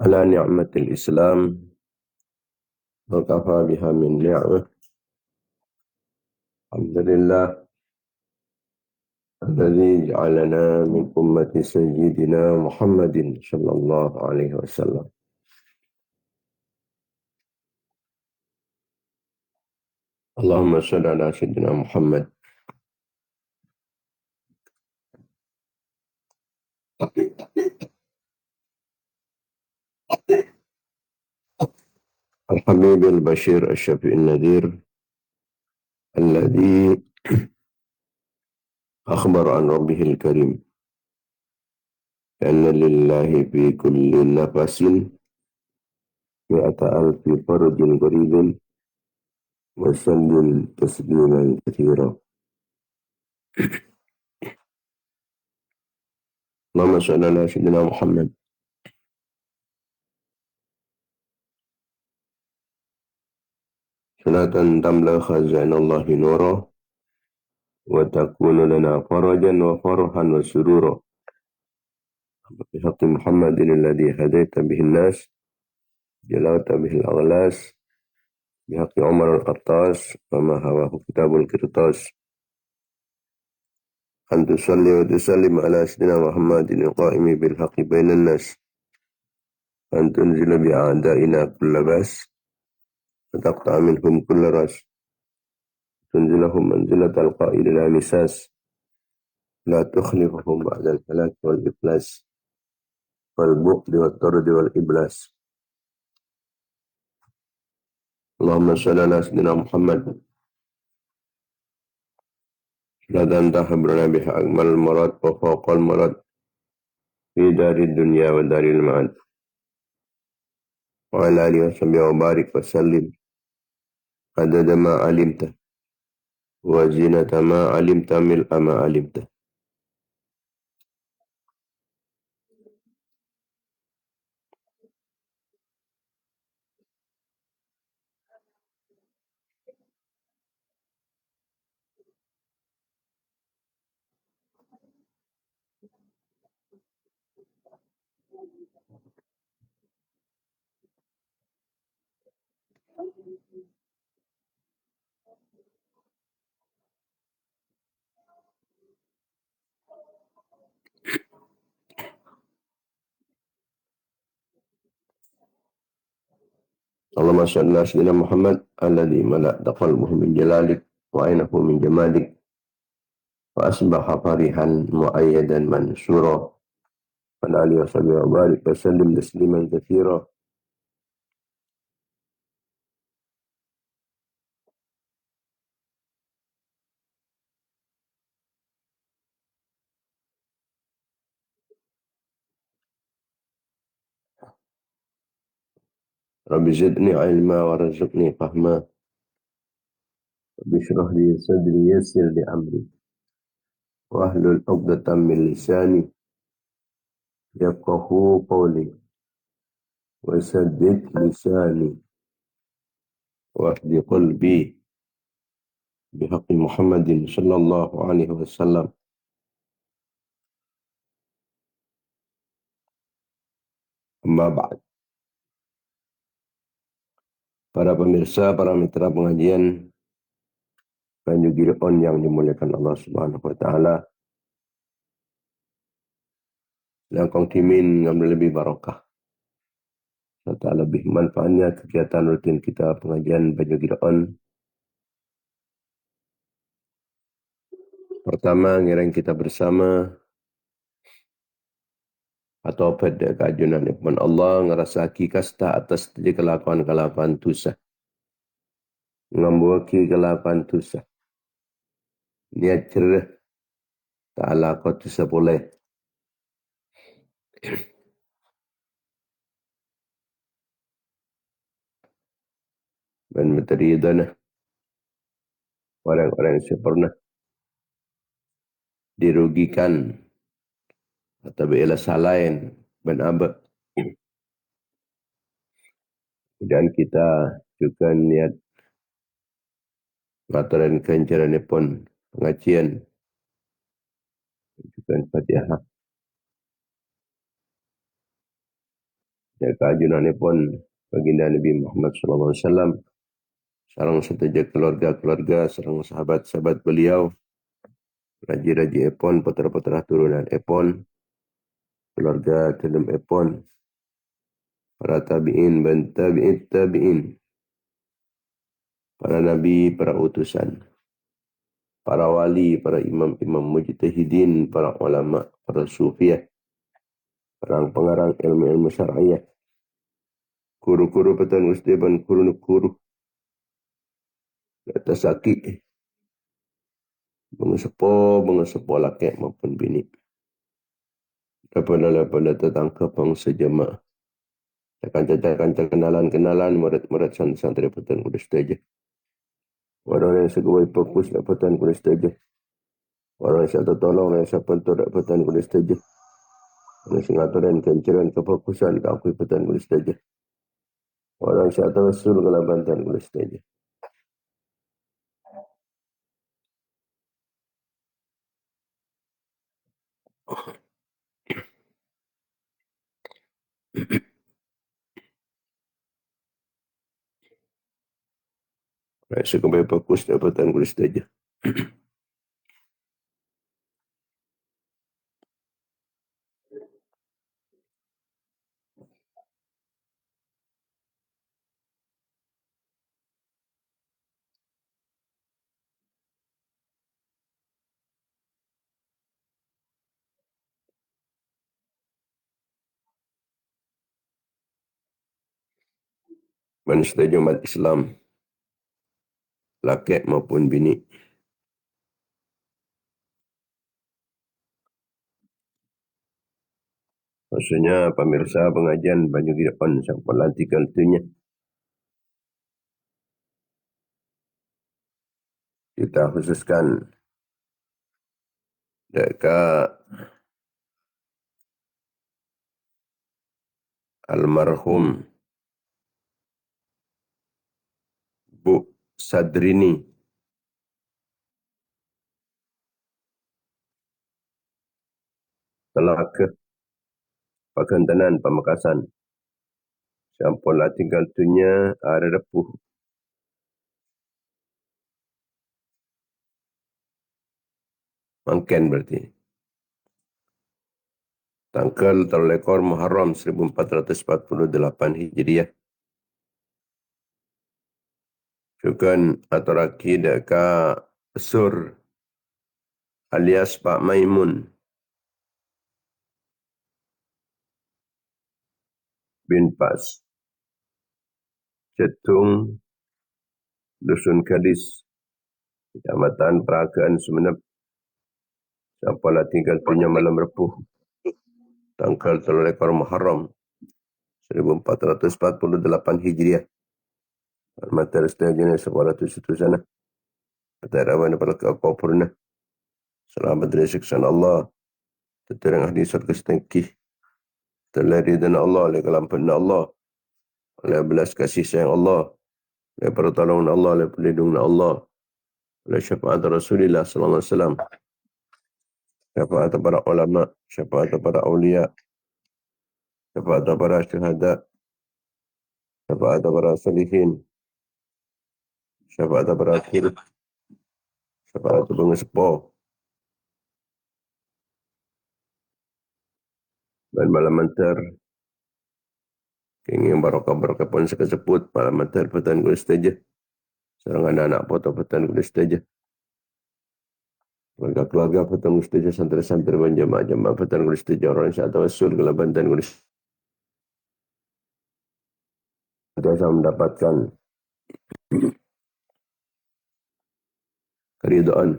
على نعمة الإسلام وكفى بها من نعمة. الحمد لله الذي جعلنا من أمة سيدنا محمد صلى الله عليه وسلم. اللهم صل على سيدنا محمد. الحبيب البشير الشفيع النذير الذي أخبر عن ربه الكريم أن لله في كل نفس 100,000 فرج قريب وسلم تسليما كثيرا. اللهم صل على سيدنا محمد. صلاة تملأ خزائن الله نورا وتكون لنا فرجا وفرحا وسرورا بحق محمد الذي هديت به الناس جلوت به الأغلاس بحق عمر القطاس وما هواه كتاب القرطاس أن تصلي وتسلم على سيدنا محمد القائم بالحق بين الناس أن تنزل بأعدائنا كل بأس وتقطع منهم كل رأس تنزلهم منزلة القائل لا مساس لا تخلفهم بعد الهلاك والإفلاس والبغض والطرد والإبلاس. اللهم صل على سيدنا محمد. لا تحبرنا بها أجمل المراد وفوق المراد في دار الدنيا ودار المعاد وعلى آله وصحبه وبارك وسلم عدد ما علمت وزينة ما علمت ملء ما علمت. اللهم صل على سيدنا محمد الذي ملأت قلبه من جلالك وعينه من جمالك وأصبح فرحا مؤيدا منصورا وعلى آله وصحبه وبارك وسلم تسليما كثيرا. رب زدني علما ورزقني فهما رب اشرح لي صدري يسر لي أمري واحلل عقدة من لساني يفقهوا قولي وسدد لساني واهد قلبي بحق محمد صلى الله عليه وسلم. Amma ba'd. Para pemirsa, para mitra pengajian Banyu On yang dimuliakan Allah Subhanahu wa taala. Langkong timin ngambil lebih barokah serta lebih manfaatnya kegiatan rutin kita pengajian Banyu On. Pertama, ngirang kita bersama atau pada kajunan Ikhwan Allah ngerasaki kasta atas di kelakuan-kelakuan dosa. Ngambuaki kelakuan dosa. Niat cerah ta'ala kau dosa boleh. Dan berteriadana orang-orang yang pernah dirugikan atau berelasa lain dan abad. Dan kita juga niat ngaturan kencaran pun pengajian juga Fatihah Ya keajunanipun baginda Nabi Muhammad sallallahu alaihi wasallam sareng sedaya keluarga-keluarga sareng sahabat-sahabat beliau, raji-raji epon, putra-putra turunan epon, keluarga dalam epon, para tabi'in dan tabi'in, para nabi, para utusan, para wali, para imam-imam mujtahidin, para ulama, para sufiah, para pengarang ilmu-ilmu syar'iyah, guru-guru petan ustaban, guru-guru atas aki, mengesepo laki maupun bini. Daripada tetangga bangsa jemaah. Kanca-kanca kenalan-kenalan, murid-murid santri petan kuda saja. Orang yang segawai fokus dapatan kuda saja. Orang yang saya tolong, yang saya bantu dapatan kuda saja. Orang yang ngaturan kenceran kefokusan, aku petan kuda saja. Orang yang saya tawassul kelabantan kuda saja. Orang yang segawai fokus dapatan kuda saja. Manusia umat Islam, laki maupun bini. Maksudnya pemirsa pengajian Banyu Gideon sampai lantikan itunya. Kita khususkan dekat almarhum Bu Sadrini telah ke Pakantanan Pamekasan. Sampai lah tinggal tunya hari Repuh. Mangken berarti. Tanggal terlekor Muharram 1448 Hijriah. Juga atau lagi dekat Sur alias Pak Maimun bin Pas. Cetung Dusun Kadis, Kecamatan Peragaan Sumeneb. Sampailah tinggal punya malam Repuh. Tanggal terlekor Muharram 1448 Hijriah. Al-Matar Istajana sekolah itu sana. Ketarawan pada kau purna. Selamat dari siksaan Allah. Terang ahli surga setengkih. Terlari dan Allah oleh kelampan Allah. Oleh belas kasih sayang Allah. Oleh pertolongan Allah. Oleh perlindungan Allah. Oleh syafaat Rasulullah sallallahu alaihi wasallam. Syafaat para ulama. Syafaat para awliya. Syafaat para syuhada. Syafaat para salihin. Syafaat para akhir. Syafaat pengesepo. Dan malam mantar. Kenging barokah-barokah pun sekesebut. Malam mantar petan kulis saja. Seorang anak-anak foto petan kulis saja. Keluarga-keluarga petan kulis saja. Santri-santri dan jemaah-jemaah petan kulis saja. Orang yang tawasul ke labantan kulis. Kita mendapatkan keridhaan.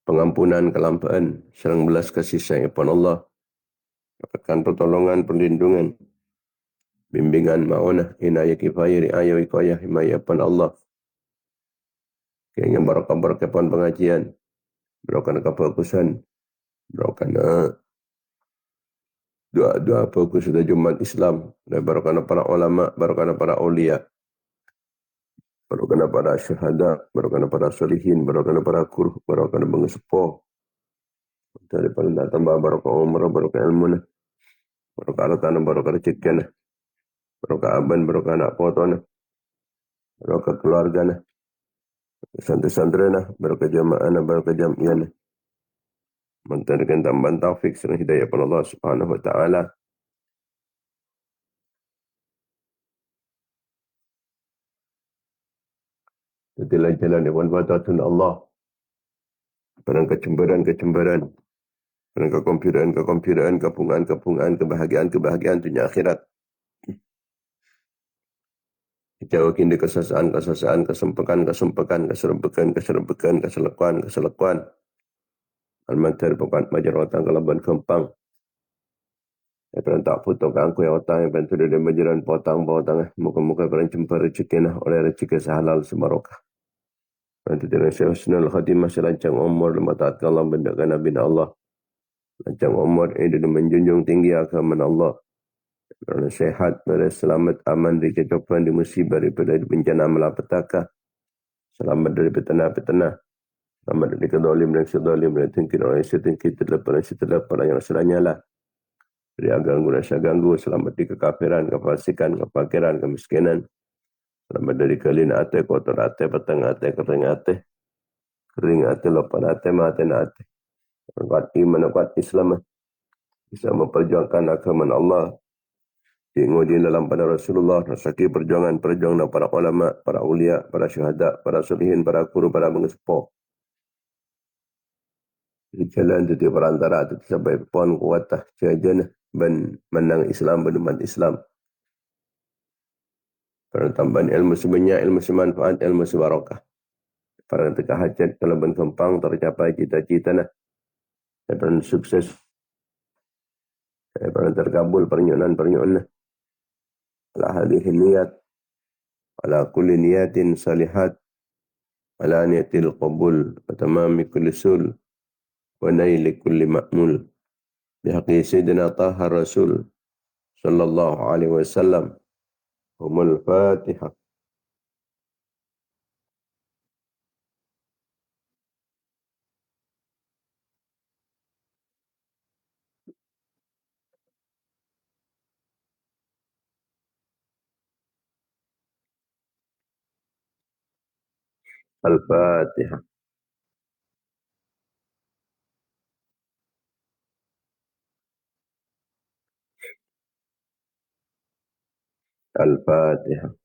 Pengampunan, kelampaan, serang belas kasih sayang kepada Allah. Dapatkan pertolongan, perlindungan, bimbingan, ma'unah, inayah, kifayah, riayah, wikayah, himayah kepada Allah. Keinginan barakah-barakah kepada pengajian, berakan kefokusan, berakan doa-doa fokus sudah Jumat Islam, dan barakan para ulama, barakan para awliya, barakan para syuhada, barakan para salihin, barakan para guru, barakan pengesepo, daripada nak tambah barakah umrah, barakah ilmu na, barakah harta na, barakah rezeki na, barakah aban, barakah anak foto na, barakah keluarga na, santri-santri na, barakah jamaah na, barakah jam'iyah na. Mentarikan tambahan taufik serta hidayah pada Allah Subhanahu wa taala. Itulah jalan yang wadatun Allah. Perang kecemburan, perang kekompuran, kepungan, kebahagiaan dunia akhirat. Jauhin di kesesaan, kesempekan, keselekuan. Al-Matar bukan majar otang kalaban kempang. Yang tak putuk angku yang otang, yang pentu dia majaran potang. Muka-muka perang cempar rezeki oleh rezeki sehalal sebarokah. Nanti dengan sehusnul khatimah selancang umur lima taat Allah bendakan Nabi Allah. Lancang umur ini dia menjunjung tinggi agama Allah. Kerana sehat, selamat, aman dari kecoban, di musibah, daripada bencana malapetaka. Selamat dari petana-petana. Selamat dari kedolim dan sedolim. Dan tingkir orang yang setingkir terlepas yang seranya lah. Dari aganggu dan syaganggu. Selamat dari kekafiran, kefasikan, kefakiran, kemiskinan. Selamat dari kelin ate, kotor ate, petang ate, kering ate. Kering ate, lopan ate, maten ate. Kuat iman, kuat Islam. Bisa memperjuangkan agama Allah. Diinguji dalam pada Rasulullah. Rasaki perjuangan para ulama, para ulia, para syuhada, para sulihin, para guru, para mengespo. Di jalan itu di perantara itu sampai pon kuatah jajan ben menang Islam, benuman Islam. Tambahan ilmu sebanyak, ilmu semanfaat, ilmu sebarokah. Para teka hajat kalau berkembang tercapai cita-cita nah. Dan sukses. Para terkabul pernyunan nah. Ala hadhihi niyat. Ala kulli niyatin salihat. Ala niyatil qabul. Wa tamami kulli sul. Wa naili kulli ma'mul. Bihaqi Sayyidina Taha Rasul. Sallallahu alaihi wasallam. Humul Fatihah. Al-Fatihah. Al-Fatihah.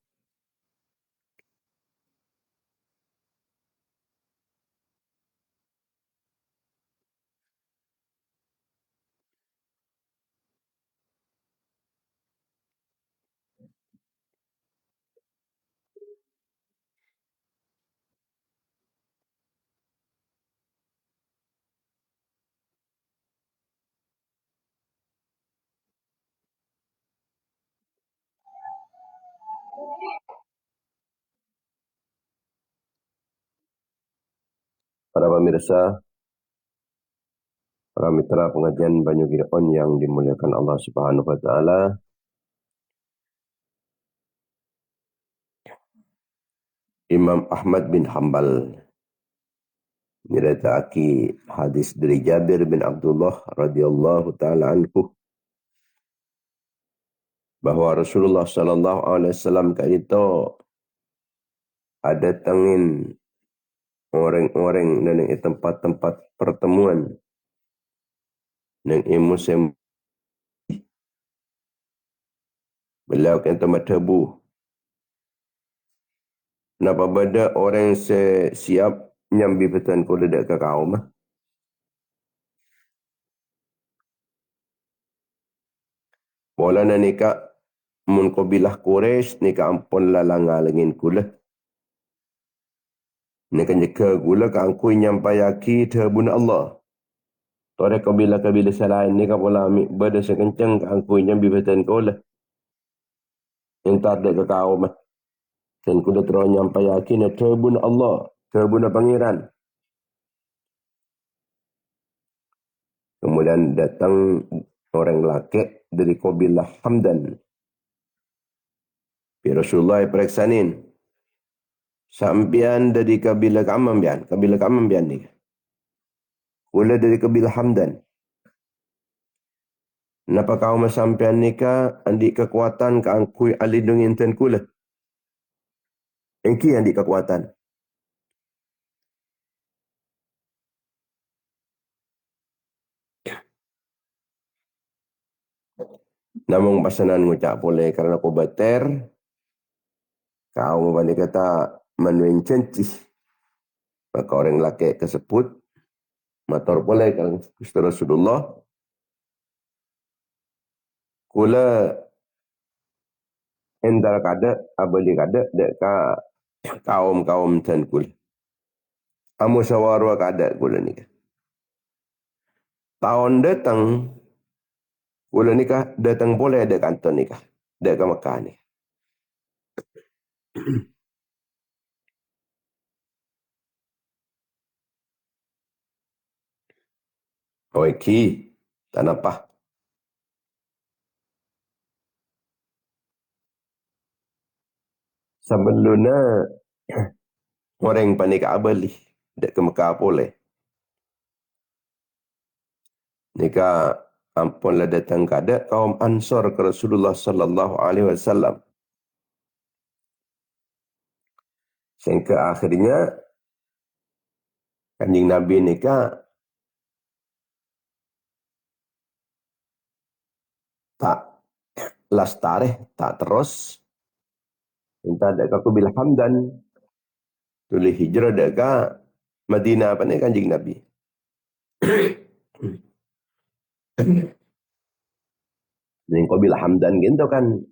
Para pemirsa, para mitra pengajian Banyu Gideon yang dimuliakan Allah Subhanahu wa taala. Imam Ahmad bin Hanbal nyeritakake hadis dari Jabir bin Abdullah radhiyallahu taala anhu bahwa Rasulullah sallallahu alaihi wasallam kata ada tangin orang-orang dan tempat-tempat pertemuan nang musim beliau kan tempat tebu. Napa benda orang siap nyambi betan ko dedak ke kaum. Bola na nika mun ko bilah Quraisy nika ampun lalanga lengin kula. Nika nyeka gula ka angkui nyampayaki terbun Allah. Tore kabila-kabila selain nika pola ambil benda sekencang ka angkui nyambi betan ko lah. Yang tak ada ke kaum. Dan kuda terus nyampayaki na terbun Allah. Terbun pangeran. Kemudian datang orang laki dari kabilah Hamdan. Rasulullah periksanin. Sampian dari kabilah Kamambian. Kabilah Kamambian ni. Kula dari kebil hamdan. Napa kau sampean nikah andi kekuatan keangkui alindung inten kula. Engki andi kekuatan. Namun pasanan ngucap boleh karena aku bater. Kau balik kata manuin cencih. Maka orang laki kesebut. Mator boleh kan Gusti Rasulullah. Kula endal kada abali kada dek ka kaum ten kula. Amu sawarwa kada kula nikah. Tahun datang kula nikah datang boleh ada kantor nikah. Dek ke Mekah ni. Oh iki tak nampak. Sebelumnya orang panik abali dek ke Mekah boleh. Nikah ampunlah datang kada kaum Ansor ke Rasulullah sallallahu alaihi wasallam. Sehingga akhirnya Kanjeng Nabi nikah tak lastareh, tak terus. Minta dek aku bil hamdan. Tulis hijrah dek ka Madinah apa ni Kanjeng Nabi. Ning kau bil hamdan gitu kan.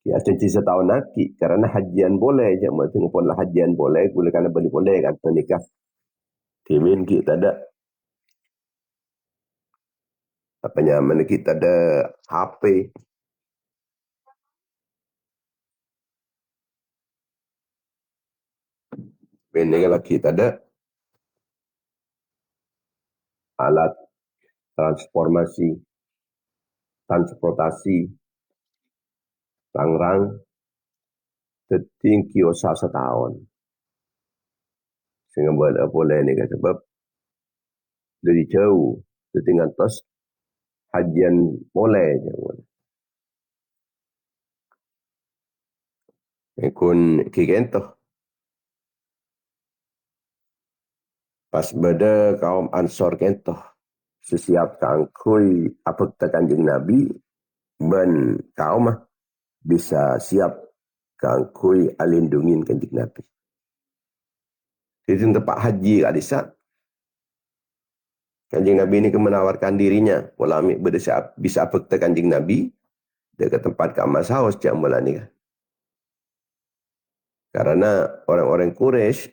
Ya cuci setahun lagi karena hajian boleh je mesti pun lah hajian boleh boleh kan beli boleh kan nikah. Timin kita ada apa nyaman kita ada HP. Ini kalau kita ada alat transportasi, rangrang, tertinggi usah setahun. Sehingga boleh ni kan sebab dari jauh, tertinggal tos hajian boleh je. Ikun kikentoh. Pas beda kaum Ansor kentoh. Sesiap kangkui apa kata Kanjeng Nabi ben kaum bisa siap kangkui alindungin Kanjeng Nabi. Di tempat haji kat desa. Kanjeng Nabi ini menawarkan dirinya. Pola ambil berdesa bisa apa kata Kanjeng Nabi. Dia ke tempat kat Mas Haus jam mula ni. Karena orang-orang Quraisy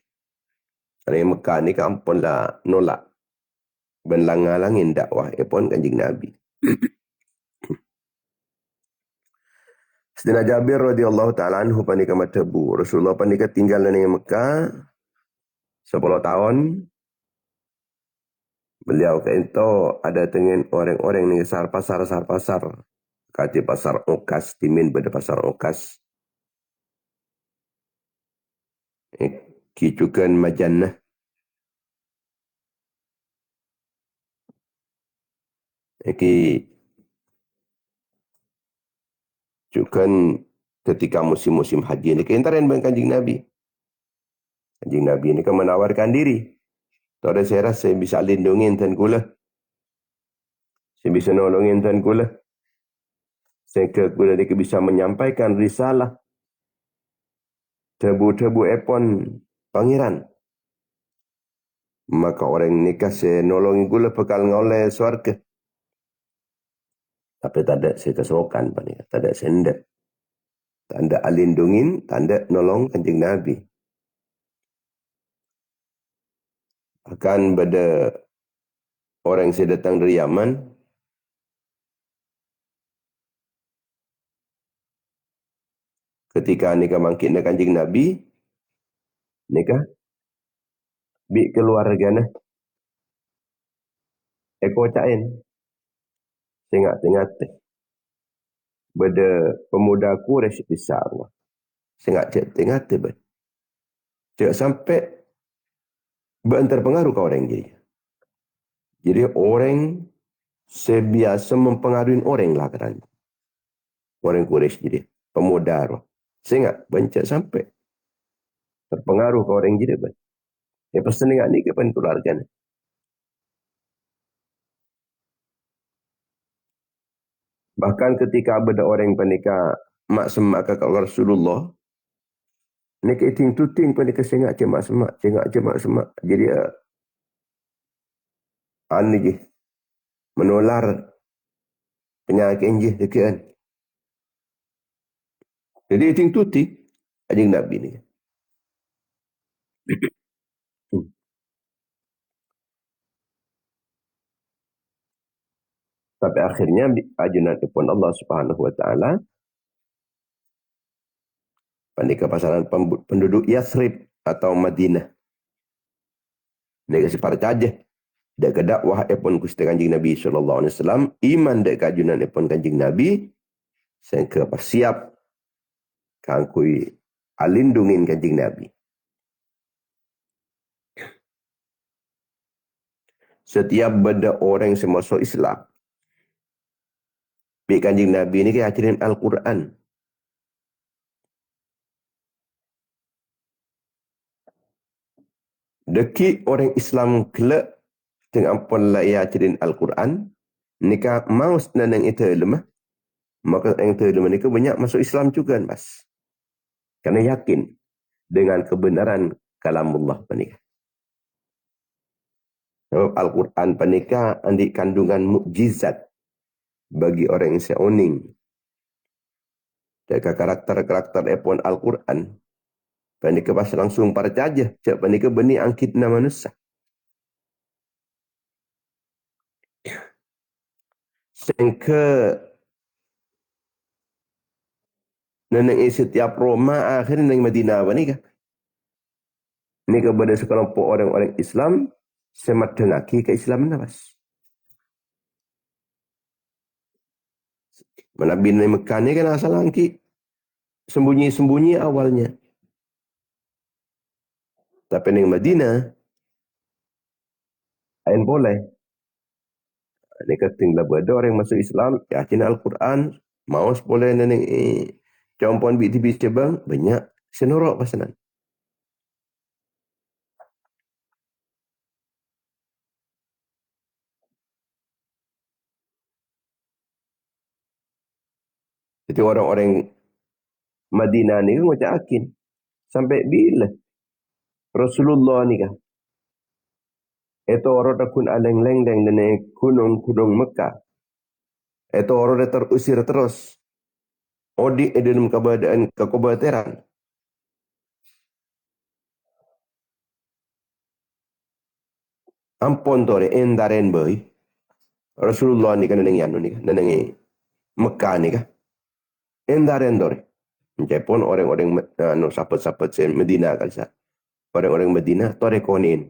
orang Mekah ni kampun lah nolak. Ben langalangin dakwah pun Kanjeng Nabi. Sedina Jabir radhiyallahu ta'ala anhu panika matabu. Rasulullah panika tinggal di Mekah 10 tahun. Beliau ke itu ada dengan orang-orang ni sar pasar. Kati pasar Okas, timin pada pasar Okas. Kicukan majannah. Ki cukan ketika musim-musim haji ni keintaran dengan Kanjeng Nabi. Kanjeng Nabi ni kan menawarkan diri. Tahu saya rasa saya bisa lindungin tuan kula. Saya bisa nolongin tuan kula. Sehingga kula ni bisa menyampaikan risalah. Tebu-tebu epon pangeran. Maka orang nikah saya nolongi kula bekal ngoleh suarga. Tapi tak ada saya kesokan. Tak ada senda. Tanda alindungin, tanda nolong Kanjeng Nabi. Akan pada orang yang saya datang dari Yaman, ketika nikah mangkitnya Kanjeng Nabi, nikah, bi keluarga eko cain, tengah-tengah teh. Bada pemuda Quraisy besar. Tengah tengah teh. Cak sampai berantar pengaruh ke orang jadi. Jadi orang sebiasa mempengaruhi orang lah kan. Orang Quraisy jadi pemodar. Saya ingat banyak sampai terpengaruh ke orang jadi. Ya pesan ingat ni ke pentularkan. Bahkan ketika ada orang panika mak semak kakak Rasulullah, ni ke ting tuting panika sengak cemak semak, sengak cemak semak. Jadi ni je menular penyakit je dekat. Jadi ting tuting ajing Nabi ni. Sampai akhirnya ajunan pun Allah Subhanahu Wa Taala panika pasaran penduduk Yathrib atau Madinah. Mereka separah saja. Dek dakwah epon Gusti Kanjeng Nabi sallallahu alaihi wasallam, iman dek kajunan epon Kanjeng Nabi, sehingga siap kangkui alindungin Kanjeng Nabi. Setiap benda orang yang masuk Islam, bi Kanjeng Nabi ini ke ajarin Al-Quran. Deki orang Islam kelak dengan pola ia ajarin Al-Quran, nikah maus nanang itu lemah, maka yang itu lemah nikah banyak masuk Islam juga, mas. Karena yakin dengan kebenaran kalamullah panika. Sebab Al-Quran panika andi kandungan mukjizat bagi orang yang seoning. Jika karakter-karakter epon Al-Quran, panika pas langsung percaya, cak panika benih angkitna manusia. Sehingga neneng setiap Roma akhirnya neng Madinah panika. Ini kepada sekelompok orang-orang Islam semat dengaki ke Islam nafas. Nabi Mekah ni kan asal angki sembunyi-sembunyi awalnya. Tapi neng Madinah ain boleh. Ini ketinggalan berada orang yang masuk Islam, yakin Al-Quran, mau boleh neneng campon BTB cabang, banyak senorok pasanan. Jadi orang-orang Madinah ni kan macam yakin. Sampai bila Rasulullah ni kan. Itu orang takun aleng-leng dan gunung-gunung Mekah. Itu orang terusir terus. Odi dalam keadaan kekobatiran. Ampun tu endaren boy. Rasulullah ni kan neneng yanu ni kan. Neneng Mekah ni kan. Endaren tu. Meskipun orang-orang sahabat-sahabat Medina kan. Orang-orang Medina tu rekonin.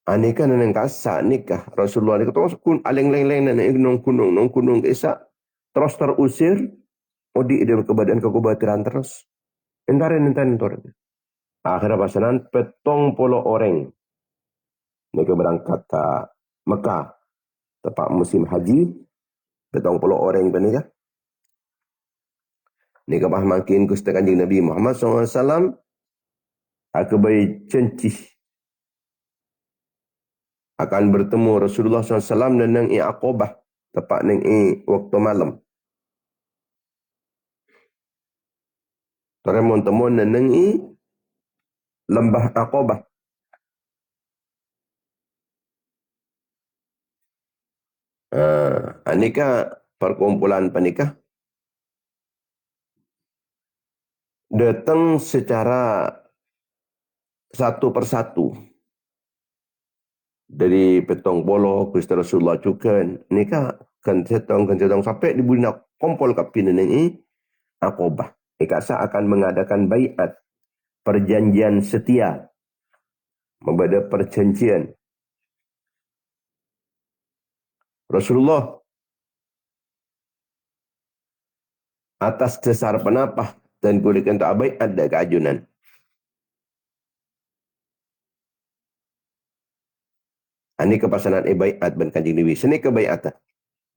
Ani kan neneng kasak nikah. Rasulullah ni kata kun aleng-leng neneng gunung kesak. Terus terusir. Odi dalam keadaan kekobatiran terus. Endaren tu. Akhirnya pasanan petong puluh orang. Mereka berangkat ke Mekah. Tempat musim haji. Petong puluh orang ni kan. Mereka makin Gusti Kanjeng Nabi Muhammad SAW. Aku bayi cencih. Akan bertemu Rasulullah SAW dan nang Aqabah. Tempat nang waktu malam. Temun-temun dan nang lembah Aqabah. Anika perkumpulan panikah datang secara satu persatu dari petong polo Gusti Rasulullah juga nika kencetong sampai di bulan kompol kapin ini Aqabah. Ikasa akan mengadakan baiat perjanjian setia membaca perjanjian Rasulullah atas dasar penapah dan kulikan tak baik ada keajunan. Ini kepasanan baiat ban kanjing Nabi. Seni ke baiat.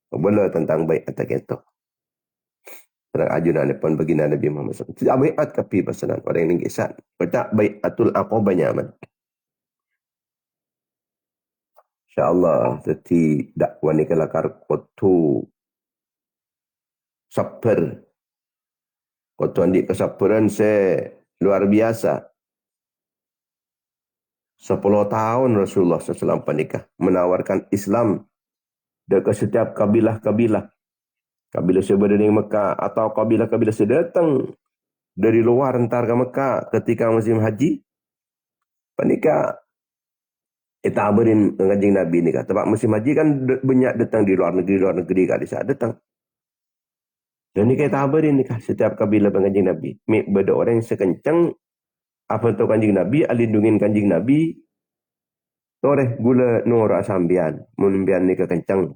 Bela tentang baiat kita. Terang ajunan pun baginda Nabi Muhammad SAW. Tidak baiat kapi pasanan orang yang kisah. Kata baiatul aqabah nyaman. InsyaAllah. Jadi dakwah ni kelakar kotu sabar. Kotu andi kesabaran luar biasa. 10 tahun Rasulullah SAW menikah. Menawarkan Islam ke setiap kabilah-kabilah. Kabilah seberada di Mekah. Atau kabilah-kabilah sedatang dari luar entar ke Mekah. Ketika musim haji. Menikah. Kita abarin ngajing Nabi ni. Sebab musim haji kan banyak datang di luar negeri kali saat datang. Dan ni kita abarin ni setiap kabilah ngajing Nabi. Beda orang yang sekencang. Apa tu kanjing Nabi. Alindungin kanjing Nabi. Toreh gula nora sambian. Membian ni kekencang.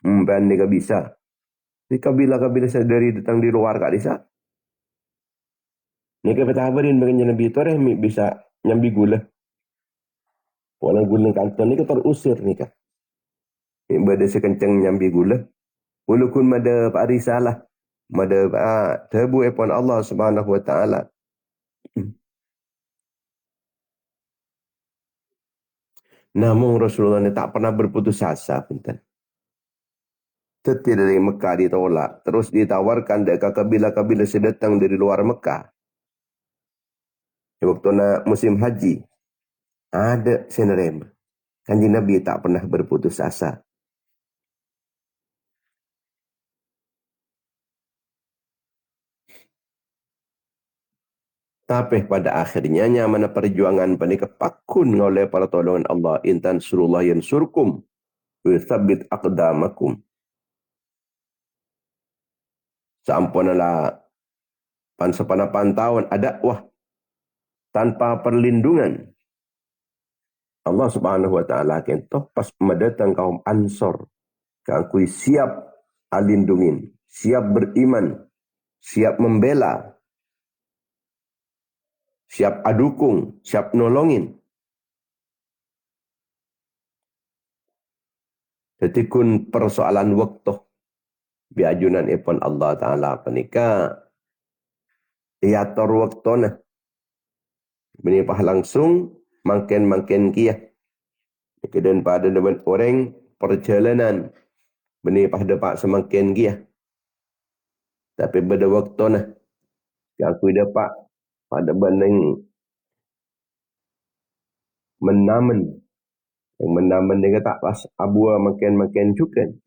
Membian ni ke bisa. Di kabilah-kabilah dari datang di luar kat desa. Ni kita habarin dengan Nabi Toreh bisa nyambi gula. Walau gula kanton ni kita terusir ni kan. Ni berada sekencang nyambi gula. Walaupun mada Pak Risalah. Mada tebu epon Allah Subhanahu Wa Taala. Namun Rasulullah ni tak pernah berputus asa. Tetapi dari Mekah ditolak. Terus ditawarkan dekat kabilah-kabilah sedatang dari luar Mekah. Waktu nak musim haji. Ada senerem. Kanjeng Nabi tak pernah berputus asa. Tapi pada akhirnya mana perjuangan panika pakun oleh para tolongan Allah. Intan surullah yang surkum. Wirthabit aqdamakum. Sampunalah pansapanapan tahun ada wah. Tanpa perlindungan. Allah Subhanahu Wa Taala kentoh pas mendatang kaum Ansor. Kangkui siap alindungin. Siap beriman. Siap membela. Siap adukung. Siap nolongin. Jadi kun persoalan waktu. Biajunan ipon Allah Ta'ala penika. Iator waktu na. Benipah langsung. Makin kia. Dan pada depan orang. Perjalanan. Benipah dapat semakin kia. Tapi pada waktu na. Yang aku dapat. Pada banding. Menamen. Yang menamen dia tak pas. Abua makin cukan.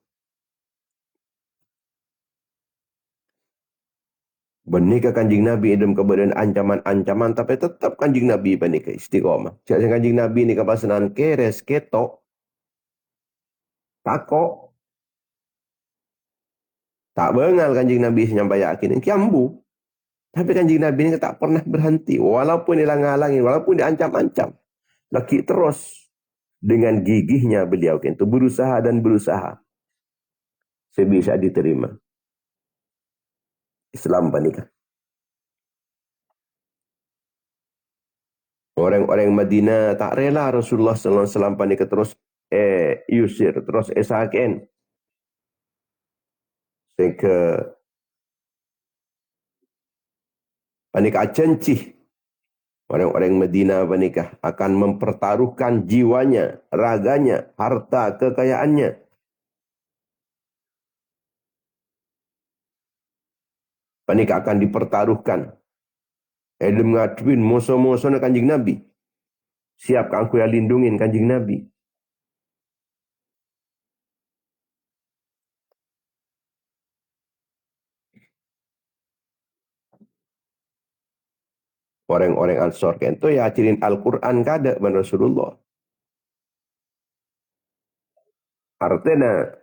Benika kanjing Nabi dalam keadaan ancaman-ancaman. Tapi tetap kanjing Nabi benika istiqomah. Jadi kanjing Nabi ni kepasanan keres, ketok. Takok. Tak bengal kanjing Nabi senyampai yakin. Kiambu. Tapi kanjing Nabi ni tak pernah berhenti. Walaupun dihalang-halangin. Walaupun diancam-ancam. Laki terus. Dengan gigihnya beliau. Itu berusaha dan berusaha. Sebisa diterima. Islam panikah. Orang-orang Madinah tak rela Rasulullah sallallahu alaihi wasallam panikah terus yusir, terus esaken. Sehingga panikah cencih. Orang-orang Madinah panikah akan mempertaruhkan jiwanya, raganya, harta, kekayaannya. Panikah akan dipertaruhkan. Dia mengatuin musuh-musuh kanjing Nabi. Siap aku yang lindungin kanjing Nabi. Orang-orang Ansor itu ya acirin Al-Quran kada ban Rasulullah. Artinya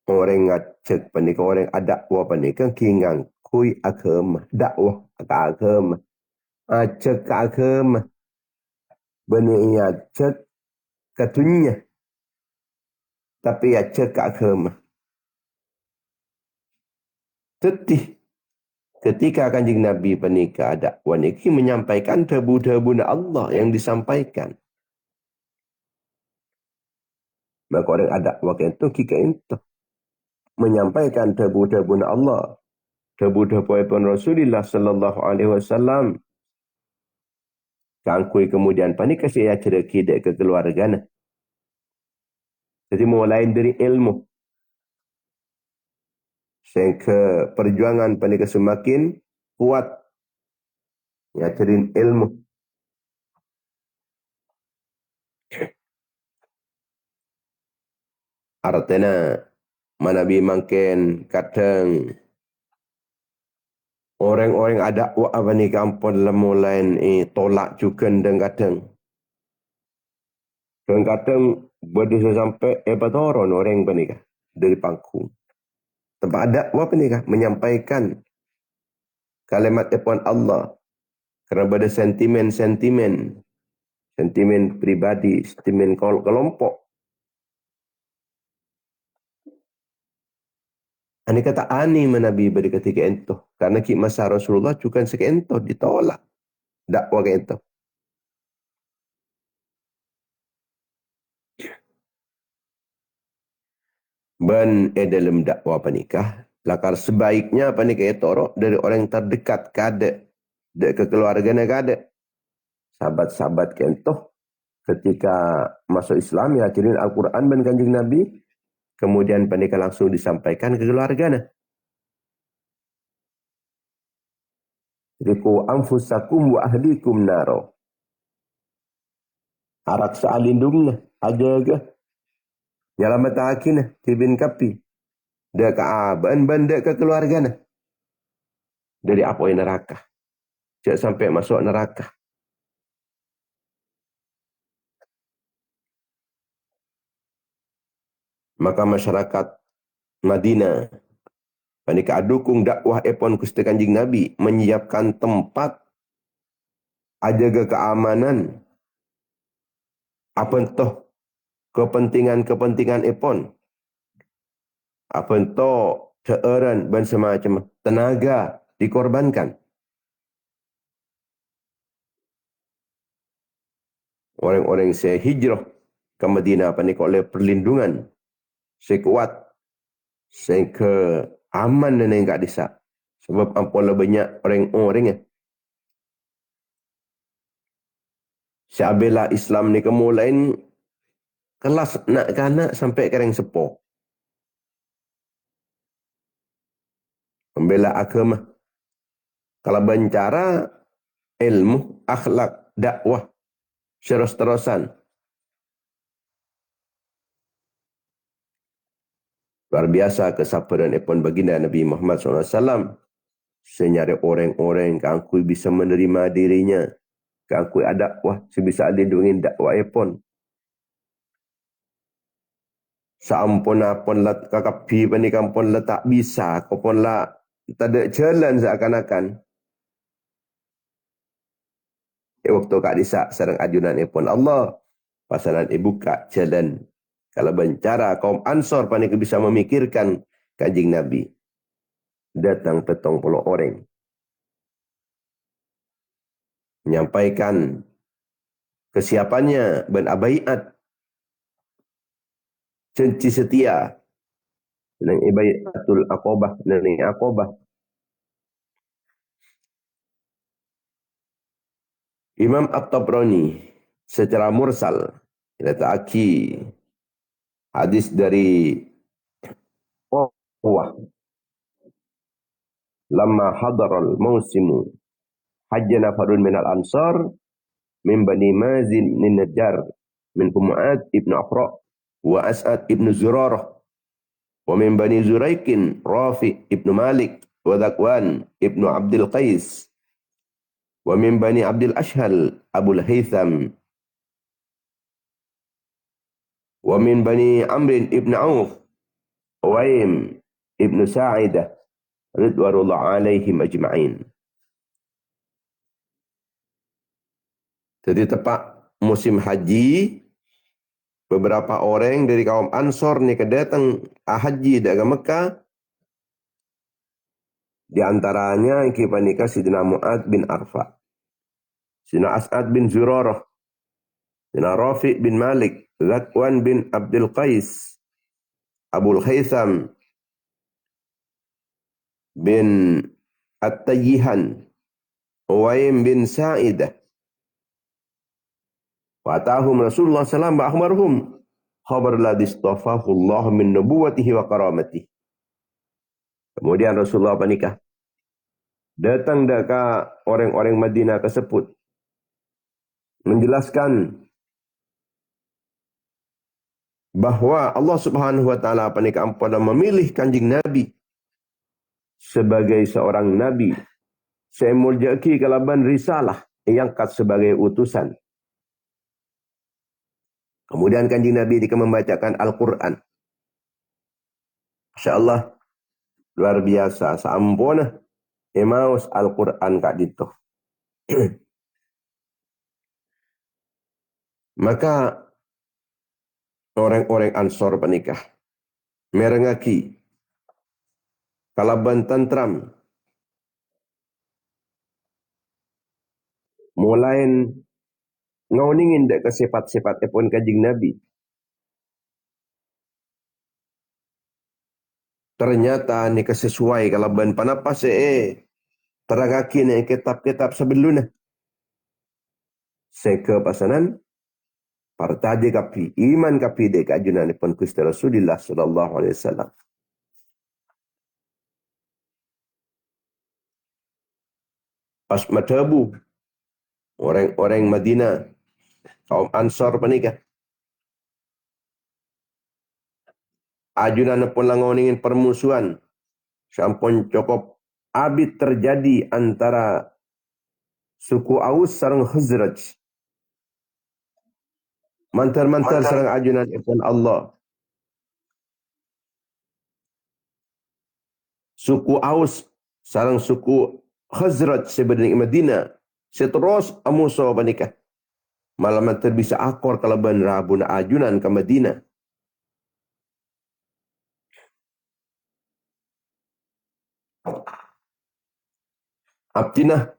orang ngacek panika orang dakwah panika kingang kui agama dakwah ke agama acek ke agama benih acek ke dunia tapi acek ke agama tetih ketika kanjing Nabi panika dakwah niki menyampaikan debu-debu Allah yang disampaikan Maka orang ada waktu itu kika itu menyampaikan tabu-tabu Allah, tabu-tabu Rasulullah sallallahu alaihi wasallam. Kangkui kemudian panik kasih ya cerita ke keluarga. Jadi mulai dari ilmu. Sehingga perjuangan panik semakin kuat. Ya cerin ilmu. Artinya manabi mangken kadang orang-orang ada apa ni kampung lemulain tolak juga dan kadang berdisa sampai batoron orang panikah dari pangku. Tempat ada apa ni kah menyampaikan kalimat Tuhan Allah kerana ada sentimen pribadi, sentimen kelompok. Ani kata ani menabi beri ketika itu. Karena masa Rasulullah juga sekento ditolak. Dakwah itu. Ben dalam dakwah panikah. Lakar sebaiknya panikah itu dari orang yang terdekat kade. Dari kekeluarganya kade. Sahabat-sahabat kento. Ketika masuk Islam ya akhirin Al-Quran dan kanjeng Nabi. Kemudian panikah langsung disampaikan ke keluarganya. Riku anfusakum wa ahlikum naro. Arak saalindungnya. Ajaga. Nyalamat akinah. Tibin kapi. Dia ke aban benda ke keluarganya. Dari apa yang neraka. Jangan sampai masuk neraka. Maka masyarakat Madinah. Panika adukung dakwah epon Gusti Kanjeng Nabi. Menyiapkan tempat. Ajaga keamanan. Apa entah kepentingan-kepentingan epon. Apa entah seeran dan semacam tenaga dikorbankan. Orang-orang yang hijrah ke Madinah panika oleh perlindungan sekuat sehingga aman dan enggak disa. Sebab apalah banyak orang-orang ya. Syabila Islam ni kemulain kelas nak kanak sampai kereng sepo. Membela agama. Kalau bencara ilmu, akhlak, dakwah, terus-terusan. Luar biasa kesabaran epon baginda Nabi Muhammad SAW. Senyari orang-orang kangkui bisa menerima dirinya. Kangkui ada dakwah, sebisa lindungi dakwah epon. Saampun apun lah kakapi panikam pun lah tak bisa. Kau pun lah tak ada jalan seakan-akan. Waktu kak disak sarang ajunan epon Allah. Pasalan buka jalan. Kalau bencara kaum Ansor panik bisa memikirkan Kanjeng Nabi. Datang 70 orang. Menyampaikan kesiapannya ben abaiat. Cenci setia. Nang ibaiatul aqobah. Nang aqobah. Imam At-Tabrani secara mursal letakki hadis dari Urwah lamma hadaral mausimu hajjana farun minal ansar min bani mazin min najjar min Mu'ad ibn Afra wa As'ad ibn Zurarah wa min bani Zuraikin Rafi ibn Malik wa Dhakwan ibn Abdul Qais wa min bani Abdul Ashhal Abul Haytham wa min bani Amrin ibn Auf Uwaim ibn Sa'idah ridwanullah alaihim ajma'in. Jadi tepat musim haji, beberapa orang dari kaum Ansor ni kedatang haji dari Mekah. Di antaranya yang kita nikah Sidina Mu'ad bin Arfa. Sidina As'ad bin Zurarah. Sayyidina Rafi' bin Malik, Zakwan bin Abdul Qais, Abul Haytham bin At-Tayyihan, Uwaim bin Sa'idah. Fatahum Rasulullah sallallahu alaihi wasallam khabar ladzi istafahu Allah min nubuwwatihi wa karamatihi. Kemudian Rasulullah menikah. Datang dekat orang-orang Madinah tersebut menjelaskan bahawa Allah Subhanahu wa taala pada memilih Kanjeng Nabi sebagai seorang nabi. Saya muljaki kalaban risalah yang kat sebagai utusan. Kemudian Kanjeng Nabi dika membacakan Al-Quran. Masya-Allah, luar biasa. Sampuna emaus Al-Quran kak dito. Maka orang-orang Ansor penikah merengaki kalaban tantram mulai ngauningin dek ke sifat-sifat epon Kanjeng Nabi. Ternyata ni kesesuai kalaban panapas terangaki ni kitab-kitab sebelumnya. Seke pasanan partaje kapi iman kapi dek ajunan epon Gusti Rasulullah sallallahu alaihi wasallam. Pas matabu orang-orang Madinah kaum Ansar penikah. Ajunan pun langoningin permusuhan. Sampun cukup abid terjadi antara suku Aus sareng Khazraj. Mantar-mantar sareng ajunan pun Allah. Suku Aus sareng suku Khazraj sebenarnya Madinah. Seterus amuso panikah. Malam terbisa akor kalaban rabuna ajunan ke Madinah. Abdinah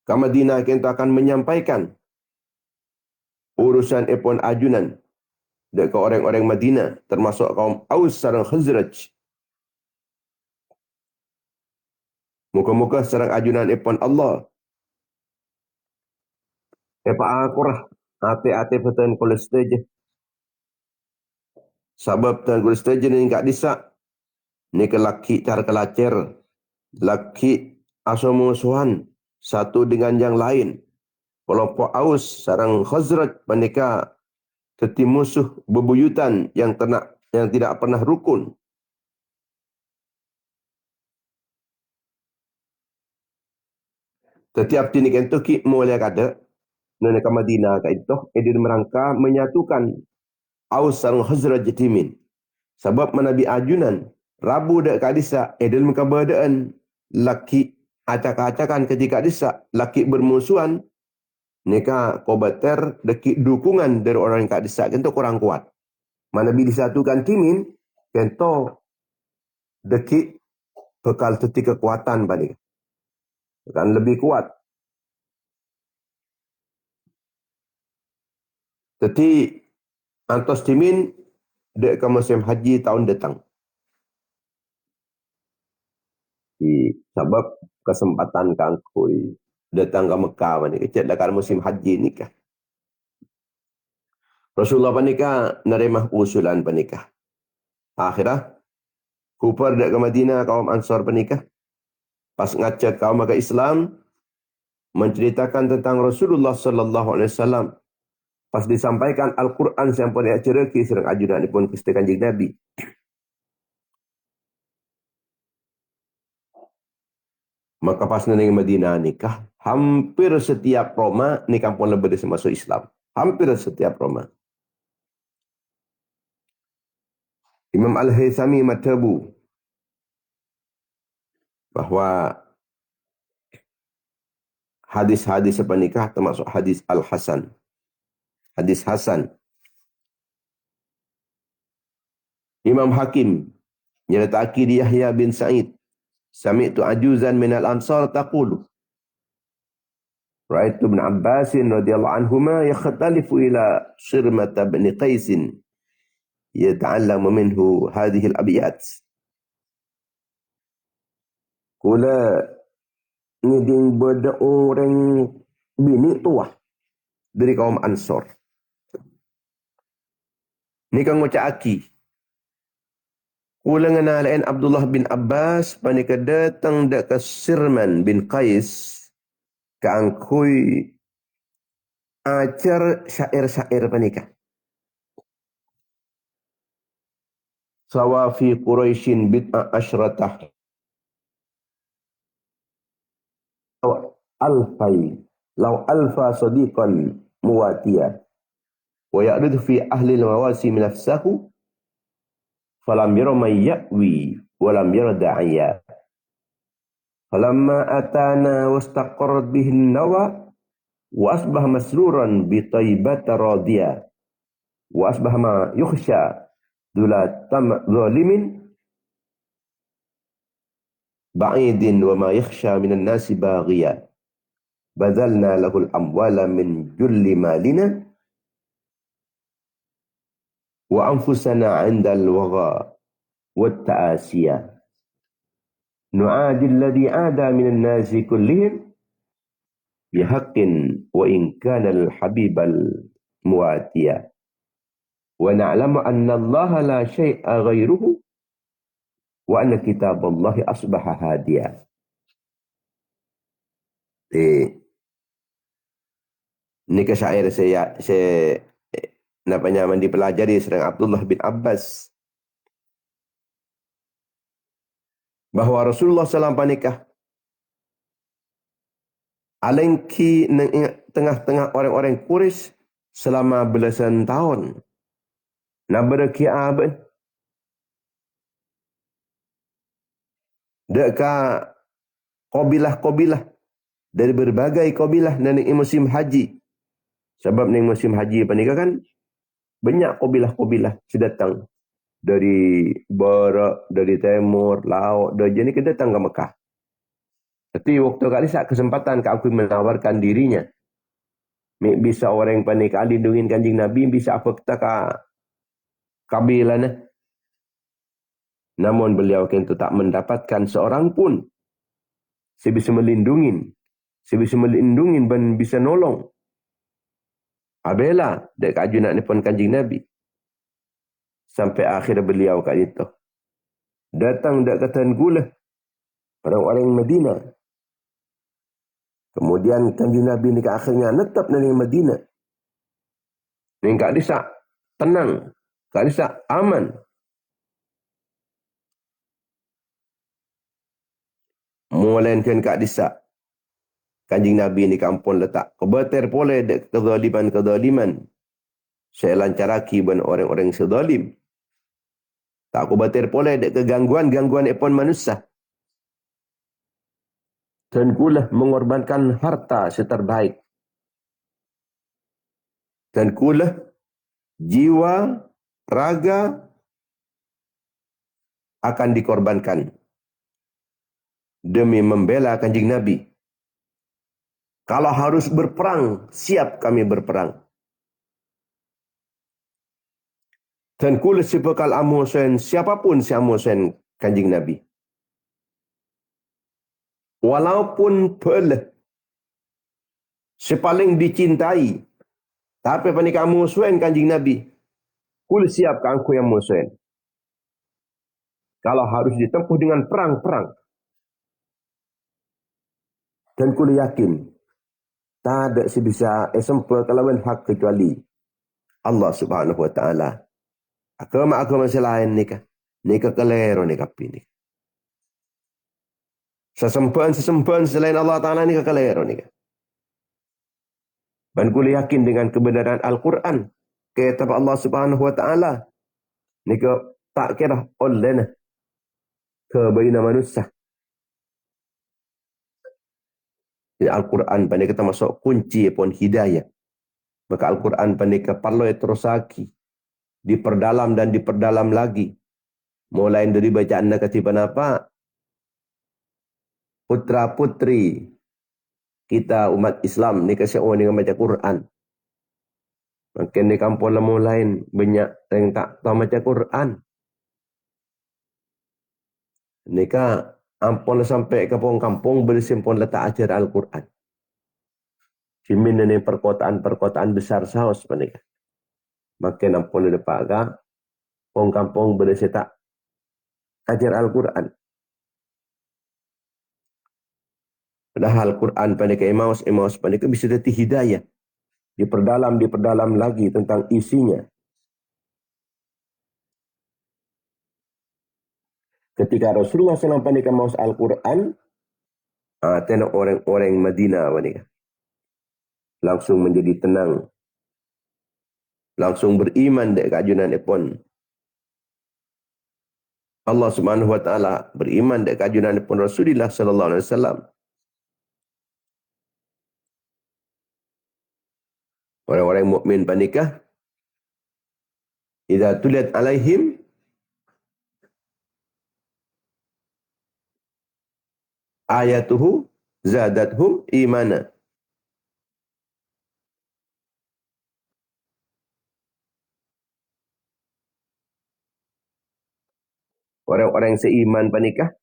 ke Madinah kita akan menyampaikan urusan epon ajunan dekat orang-orang Madinah termasuk kaum Aus sareng Khazraj. Muka-muka sareng ajunan epon Allah. Epa akurah ate-ate peten kolesteje. Sebab tan kolesteje ni kak disak. Ni ke laki cara kelacer. Laki asomusuhan satu dengan yang lain. Kelompok Aus sareng Khazraj menika teti musuh bebuyutan yang tidak pernah rukun. Setiap tinik entuki mulai kada nona ke Madinah ka itu edin merangka menyatukan Aus sareng Khazraj timin. Sebab menabi ajunan Rabu dak kadisa edin mekabadaan laki acak-acakan ketika disa laki bermusuhan nika kobater deki dukungan dari orang yang kadisa kento kurang kuat. Menabi disatukan timin kento deki bekal teti kekuatan bani. Akan lebih kuat. Teti antos timin dek ke musim haji tahun datang. Sebab kesempatan kangkui datang ke Mekah ni kecil dekat musim haji nikah. Rasulullah panikah nerima usulan panikah. Akhirah kupar dek ke Madinah kaum Ansar panikah. Pas ngaca kaum agama Islam menceritakan tentang Rasulullah sallallahu alaihi wasallam. Pas disampaikan Al-Quran sampun ya cereki serang ajudan pun Gusti Kanjeng Nabi. Maka pas neng Madinah nikah, hampir setiap Roma nikah pun lebih masuk Islam. Hampir setiap Roma. Imam Al-Haythami matabu bahwa hadis-hadis pernikah termasuk hadis Al-Hasan. Hadis Hasan. Imam Hakim nyerita akid Yahya bin Sa'id. Sami'tu ajuzan minal ansar taqulu. Ra'aitu ibn Abbas radhiyallahu anhuma yakhtalifu ila Shirmah bin Qais yata'allamu minhu hadhihi al-abyat. Kula ngiding beda orang bini tua dari kaum Ansor. Ni kang ngucap aki. Kula ngenalain Abdullah bin Abbas panika datang dak ke Sirman bin Qais ka angkui ajar syair-syair panika. Sawa fi Quraisyin bid'a asyratah alfai law alfa sadiqan muwatiya wa ya'ridu fi ahli al-mawasi nafsahu falam yara man ya'wi wa lam yara da'iya falamma atana wastaqarrat bihi an-nawa wa asbaha masruran bi taibata radiya wa asbaha ma yukhsha dula zalimin ba'idin wa ma yakhsha minan nasi baghiya bazalna lahul amwala min julli malina wa anfusana 'inda al-wagha wat ta'asiya nu'adi alladhi 'ada minan nasi kullihim bihaqqin wa in kana al-habibal muatiya wa na'lamu anna Allah la syai'a ghairuhu wa anna kitaballahi asbaha hadiya. Ini ke syair saya namanya dipelajari sedang Abdullah bin Abbas bahwa Rasulullah SAW panikah alengki tengah-tengah orang-orang Quraisy selama belasan tahun. Nak berkiaban dekat kabilah-kabilah dari berbagai kabilah dan musim haji. Sebab ni musim haji panika kan banyak kabilah-kabilah sedatang dari barat, dari timur, laut, dari jadi kita datang ke Mekah. Tapi waktu kali saat kesempatan aku menawarkan dirinya. Bisa orang panika lindungin kanjing Nabi, bisa apa kita ke kabilah na. Namun beliau itu tak mendapatkan seorang pun sebisa melindungin dan bisa nolong. Abela dek ajunan ni pun kanjing Nabi. Sampai akhir beliau kat itu. Datang dek katan gula orang-orang Madinah. Kemudian kanjing Nabi ni ke akhirnya netap dari Madinah. Ni kat desa tenang, kat desa aman. Mulainkan kat desa kanjing Nabi ni kampun letak kebetir boleh dek kezaliman. Saya lancaraki ban orang-orang sezalim. Tak kebetir boleh dek kegangguan epon manusia. Dan kulah mengorbankan harta seterbaik. Dan kulah jiwa, raga akan dikorbankan demi membela kanjing Nabi. Kalau harus berperang, siap kami berperang. Dan kula sibakal amusen, siapapun si amusen kanjing Nabi. Walaupun pelah, si paling dicintai, tapi panika amusen kanjing Nabi, kula siap kangku yang amusen. Kalau harus ditempuh dengan perang. Dan kula yakin, tak ada sebisa esempel kelawan hak kecuali Allah Subhanahu wa taala. Agama selain nikah kelero nikah pilih. Sesembahan selain Allah taala nikah kelero nikah. Dan kula yakin dengan kebenaran Al-Quran, kitab Allah Subhanahu wa taala nikah tak kira oleh ke baina manusia. Al-Quran pandai kita masuk kunci pun hidayah. Maka Al-Quran pandai kita perlu terusaki. Diperdalam dan diperdalam lagi. Mulai dari bacaan ketiban apa? Putra-putri kita umat Islam ni kasi orang dengan baca Quran. Makin di kampung lama lain banyak yang tak tahu baca Quran. Nika ampun sampai ke kampung bersimpun letak ajar Al-Quran. Cimin ini perkotaan besar saus panika. Makin ampun lepak ka kampung bersetak ajar Al-Quran. Padahal Quran panika emaus panika bisa dati hidayah. Diperdalam lagi tentang isinya. Ketika Rasulullah SAW panika maus Al-Quran, tengok orang-orang Madinah panika. Langsung menjadi tenang. Langsung beriman dek kajunan ipun. Allah Subhanahu wa taala beriman dek kajunan ipun Rasulullah sallallahu alaihi wasallam. Orang-orang mukmin panika idza tuliyat alaihim ayatuhu zadathum imana. Orang-orang seiman panikah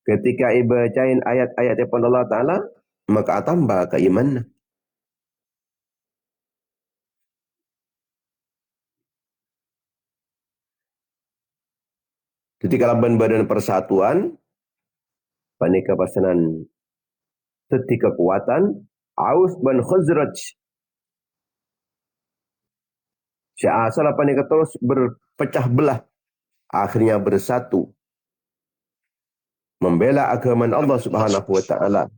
ketika ibacain ayat-ayat daripada Allah Ta'ala, maka tambah keimanan. Ketika laban badan persatuan, panikah pasanan ketika kekuatan, Aus bin Khazraj. Seasal panikah terus berpecah belah. Akhirnya bersatu. Membela agama Allah Subhanahu wa taala.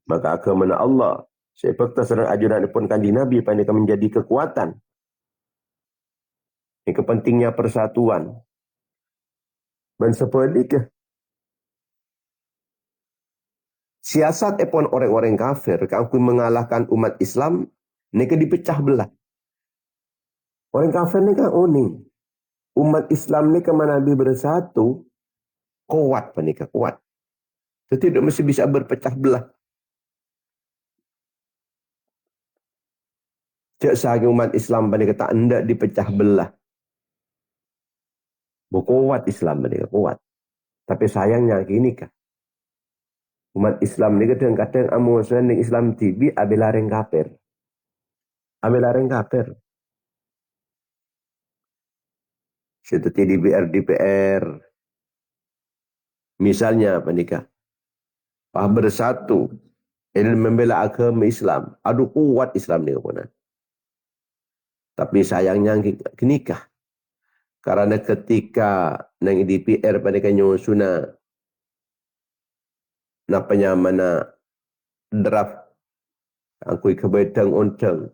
Maka agama Allah seperti serang ajaran pun kanji Nabi panika menjadi kekuatan. Ini kepentingnya persatuan. Dan sebaliknya siasat epon orang-orang kafir kalau mengalahkan umat Islam ini ke dipecah belah. Orang kafir ni kan unik. Umat Islam ni kemana Nabi bersatu, kuat panika kuat. Jadi tidak mesti bisa berpecah belah. Cak sehari umat Islam panika tak hendak dipecah belah. Kuat Islam panika kuat. Tapi sayangnya gini kah? Umat Islam ni kadang-kadang amusan dengan Islam tibi ambil lareng kafir. Ambil lareng kafir. Seperti DPR. Misalnya panika. Bersatu. Ini membela agama Islam. Aduh kuat Islam ni kepunan. Tapi sayangnya kenikah. Karena ketika nang DPR panika nyusuna napanya mana draft angkui kebetang onteng.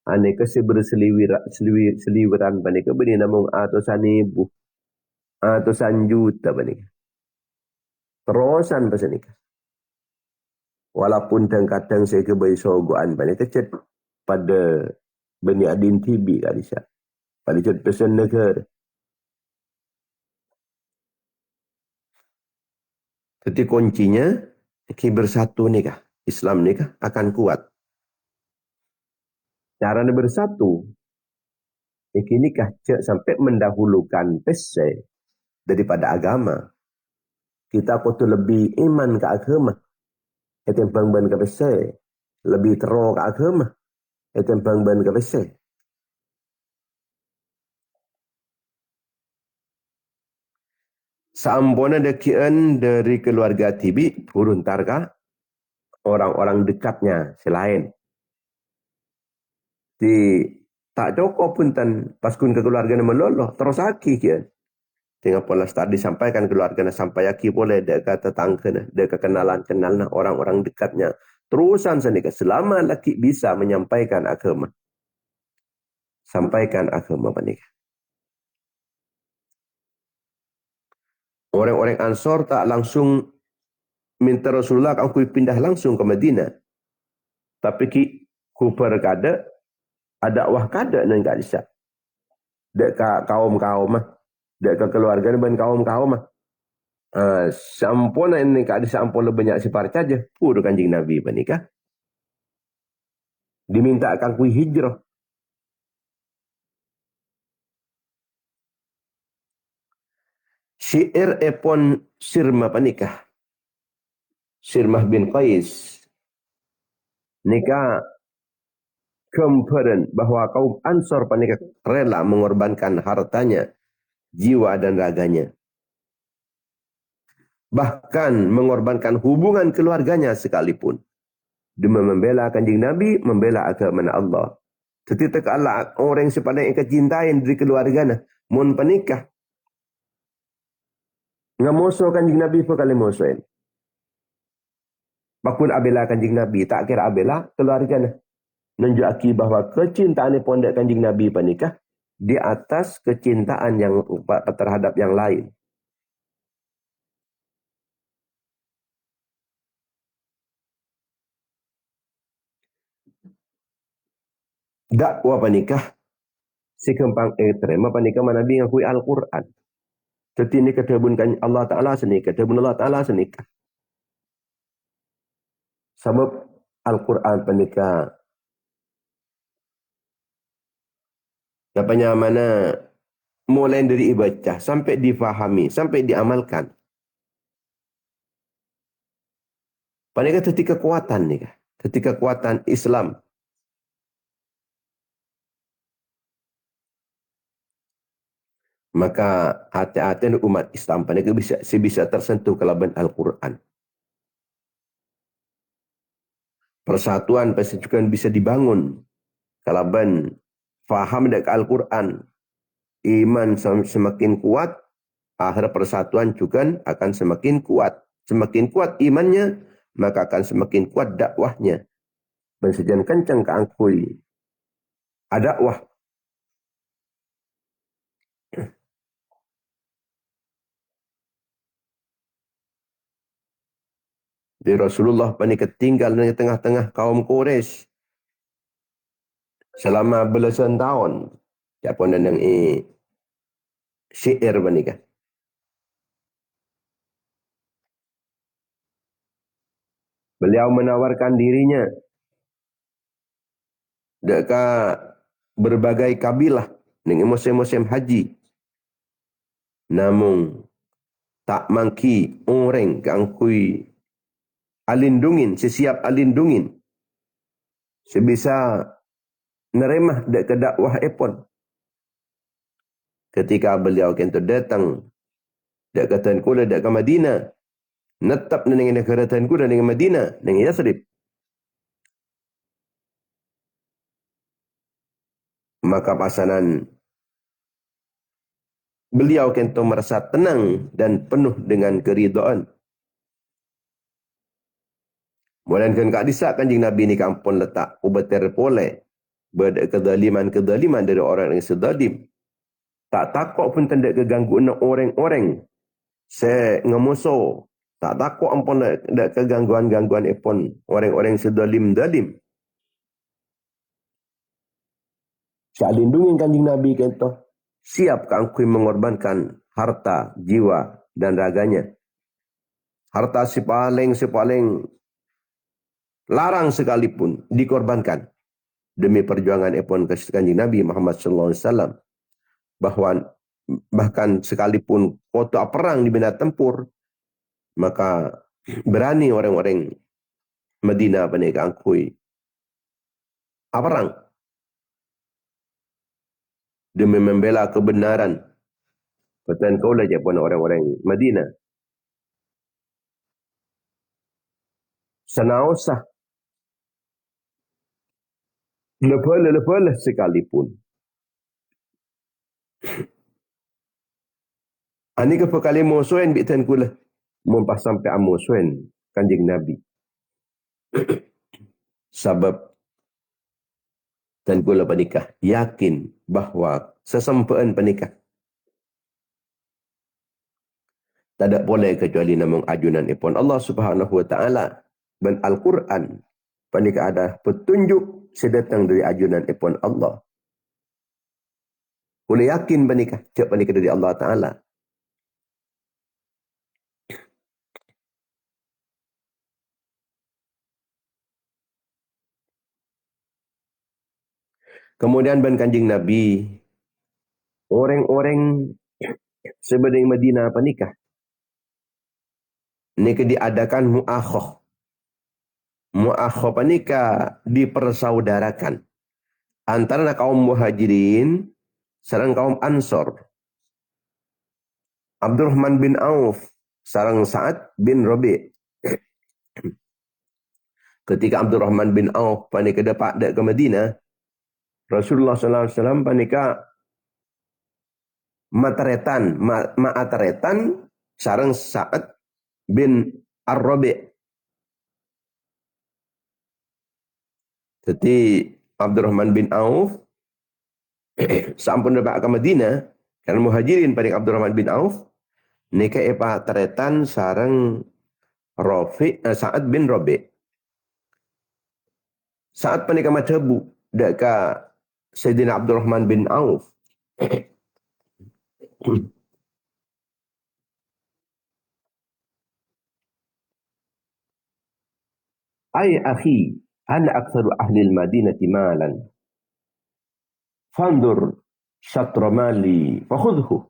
Aneka si berseliweran panika beri namung atusan ribu. Atusan juta panika. Terusan pasanika. Walaupun kadang-kadang saya kebai sogoan panika cet pada Bani Adin TV kadisa. Pada cet pesan negara. Jadi kuncinya bersatu nikah. Islam nikah akan kuat. Cara bersatu, nikah sampai mendahulukan pese daripada agama. Kita kutu lebih iman ke agama. Itu bang-bang ke pese. Lebih teruk ke agama. Itu bang-bang ke pese. Sampuna dekian dari keluarga Tibi, turun targa orang-orang dekatnya selain. Tak cukup pun pas kun ke keluarga meloloh terus aki kian. Tengah pola tadi disampaikan keluarga sampai aki boleh dekat tetangga dekat kenalan orang-orang dekatnya. Terusan senika selama laki bisa menyampaikan agama. Sampaikan agama panika. Orang-orang Ansor tak langsung minta Rasulullah aku pindah langsung ke Madinah. Tapi ku berkada ada wah kada nang gak bisa. Dek kaum-kaum mah. Dek ke keluarga ban kaum-kaum mah. Sampun ini kada sampun banyak sifar saja. Pur kanjing Nabi panikah. Diminta akan kui hijrah. Syair epon Sirma panikah. Sirmah bin Qais. Nikah kemperan bahwa kaum Ansor panikah rela mengorbankan hartanya, jiwa dan raganya. Bahkan mengorbankan hubungan keluarganya sekalipun. Demi membela kanjing Nabi, membela agama Allah. Tetapi kalau orang sepadan yang kecintain dari keluarganya, mun panikah. Ngamusuh kanjing Nabi pun kali musuhin. Bakun abela kanjing Nabi, tak kira abela keluarganya. Menunjukkan bahwa kecintaan pondok kanjing Nabi panikah di atas kecintaan yang terhadap yang lain. Dakwah panikah si kempang terima panikah Nabi ngakui Al-Quran. Tetapi ini ketebunkan Allah Ta'ala senikah. Ketebun Allah Ta'ala senikah. Sebab Al-Quran panikah. Dapatnya mana mulai dari ibadah sampai difahami, sampai diamalkan. Panikah tetapi kekuatan ni kah? Tetapi kekuatan Islam. Maka hati-hati umat Islam panikah bisa tersentuh kelaban Al-Quran. Persatuan pasti juga bisa dibangun kalaban faham dekat Al-Quran. Iman semakin kuat, akhir persatuan juga akan semakin kuat. Semakin kuat imannya, maka akan semakin kuat dakwahnya. Bensejan kencang keangkui. Dakwah. Di Rasulullah panik tinggal di tengah-tengah kaum Quraisy selama belasan tahun. Siapa yang syair panikah. Beliau menawarkan dirinya dekat berbagai kabilah dengan musim-musim haji. Namun tak mangki orang kangkui alindungin, sesiap alindungin. Sebisa neremah dekat dakwah epon. Ketika beliau kento datang dekat Kula dekat Madinah, netap dengan negara Kula dengan Madinah, dengan Yasrib. Maka pasanan beliau kento merasa tenang dan penuh dengan keridhaan. Mulakan kak disak kanjing Nabi ni kampun letak ubatir pole kedaliman-kedaliman dari orang yang sedalim. Tak takut pun tanda kegangguan orang-orang. Saya ngemusuh. Tak takut ampun ada kegangguan-gangguan ipun orang-orang sedalim-dalim. Saya lindungi kanjing Nabi kento. Siap kangkui mengorbankan harta, jiwa dan raganya. Harta si paling larang sekalipun dikorbankan demi perjuangan ipun kanjing Nabi Muhammad sallallahu alaihi wasallam. Bahkan sekalipun kota perang di bina tempur, maka berani orang-orang Madinah panika angkui perang demi membela kebenaran. Patan kaulah je pun orang-orang Madinah. Senausah lepas sekalipun. Ani ke pekali musuhin bitan kula mumpah sampai amusuhin kanjing Nabi. Sebab dan kula panikah yakin bahawa sesempaan panikah tidak boleh kecuali namun ajunan ipun Allah Subhanahu wa taala dan Al-Quran panikah ada petunjuk sedatang dari ajunan ipun Allah. Kula yakin panikah cak panikah dari Allah taala. Kemudian ban Kanjeng Nabi, orang-orang sebenarnya Madinah apa nikah? Nikah diadakan mu'akhoh. Mu'akhoh apa nikah dipersaudarakan antara kaum muhajirin sareng kaum ansor. Abdurrahman bin Auf sareng Sa'ad bin Rabi'. Ketika Abdurrahman bin Auf panika dapat ke Madinah, Rasulullah sallallahu alaihi wasallam panika ma'ataretan sareng Sa'ad bin Ar-Rabi'. Jadi Abdurrahman bin Auf sampun dapat ke Madinah karena muhajirin panika Abdurrahman bin Auf nikah taretan sareng Sa'ad bin Rabi'. Saat panika macabu deka Sayyidina Abdurrahman bin Auf. Ay akhi, ana aktsaru ahli al-Madinati malan. Fandur syatra mali fakhudhu.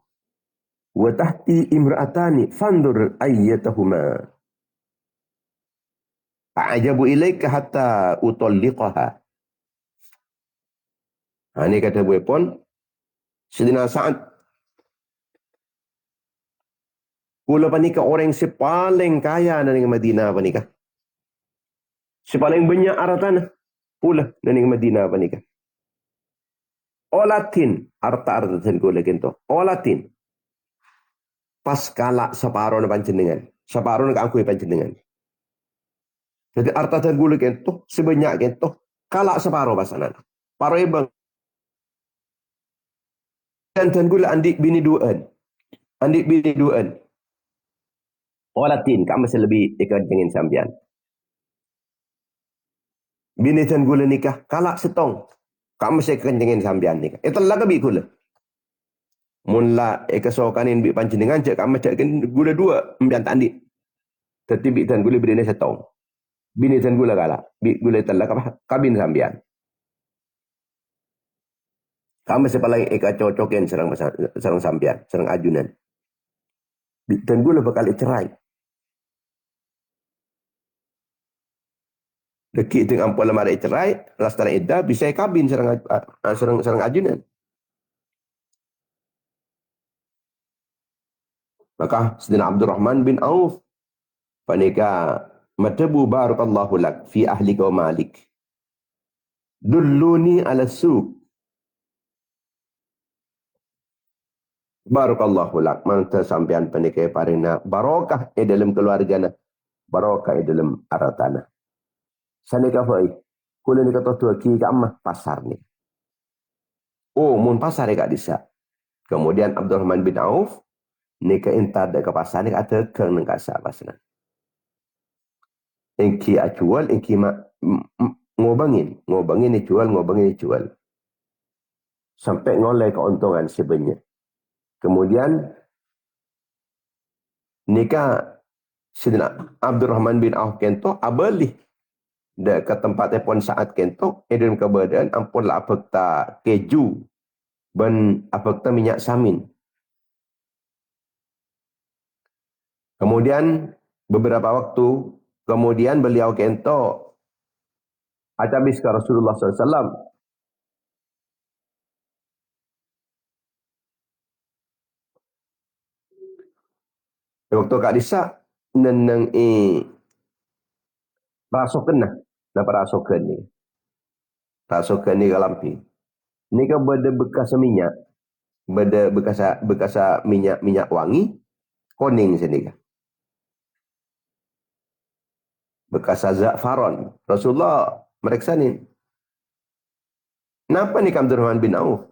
Wa tahti imra'atani fandur ayyatahuma. A'jabu ilaika hatta utalliqaha. Ini kata buepon Sayyidina Sa'ad. Kula panika orang si paling kaya dari Madinah panika. Si paling banyak hartana pula dari Madinah panika. Olatin harta sen kula kento. Olatin pas kala separo na panjenengan. Separo na kaangkuy panjenengan. Jadi harta sen kula kento sebanyak kento kala separo pasanan. Paro ibang dan kula andik bini duaan. Andik bini duaan. Olatin kamu masih lebih ikat dengan sambian. Bini dan gula nikah kalak setong. Kamu masih ikat dengan sambian nikah. Itu lah kebi gula. Mula ekasokanin bi panjenengan cek kamu cek gula dua ambian tandi. Tetapi dan gula bini setong. Bini dan gula kalak. Bi gula telah kabin sambian. Kamu masih paling ikat cocokin serang sambian, serang ajunan. Dan gula bakal cerai. Deki dengan ampun lemari cerai, lastara iddah bisa kabin serang ajunan. Maka Sayyidina Abdurrahman bin Auf panika matabu barakallahu lak fi ahlika wa malik. Dulluni ala suq. Barakallahu lak manta sampean panika parina barokah dalam keluargana, barokah dalam aratana. Sanika fai kula ni kata tua ki kamah pasar ni. Oh, mun pasar ya kak disa. Kemudian Abdurrahman bin Auf nika entar ke pasar ni kata ke nang kasa pasna. Engki acual engki ngobangin dijual. Sampai ngoleh keuntungan sebenarnya. Kemudian nika Sayyidina Abdurrahman bin Auf kento abali da ke tempatnya pun saat kento dalam keberadaan ampun lah apakta keju dan apakta minyak samin. Kemudian beberapa waktu kemudian beliau kento acabis ke Rasulullah SAW. Waktu kak disa neneng rasokan nah. Napa rasokan ni? Rasokan ni kalampi. Ni kan beda bekas minyak. Beda bekas minyak wangi. Kuning sini kan. Bekas za'faron. Rasulullah mereka ni. Kenapa ni Abdurrahman bin Auf?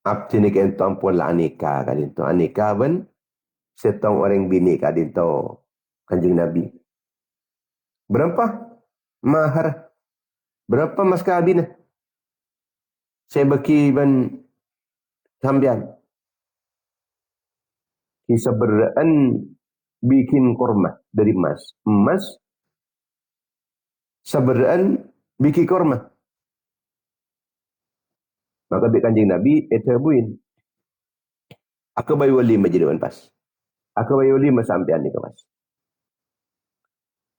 Abdi ni kento ampun lah anika kadinto. Anika ben setong orang bini kadinto Kanjeng Nabi. Berapa mahar? Berapa mas kabin? Saya bagi ben sambian. Kisah beraan bikin kurma dari emas. Emas seberaan Biki korma. Maka bi kanjing Nabi etabuin. Aku bayu lima jadi pas. Aku bayu lima sampean ni kemas.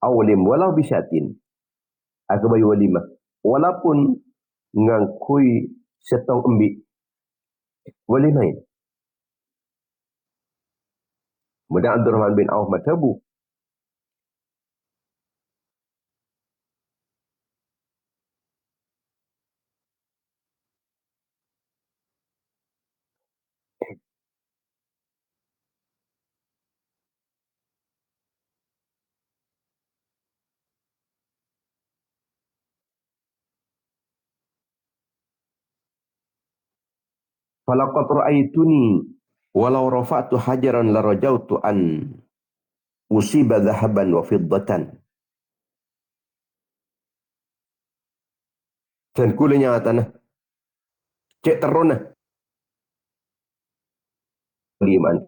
Awalim walau bisyatin. Aku bayu lima. Walaupun ngangkui setong embi. Boleh main. Kemudian Abdurrahman bin Auf matabu. Falaqad ra'aituni walau rafa'tu hajaran la rajautu an usiba dhahaban wa fiddatan. Dan kulanya tanah. Cek terona. Liman.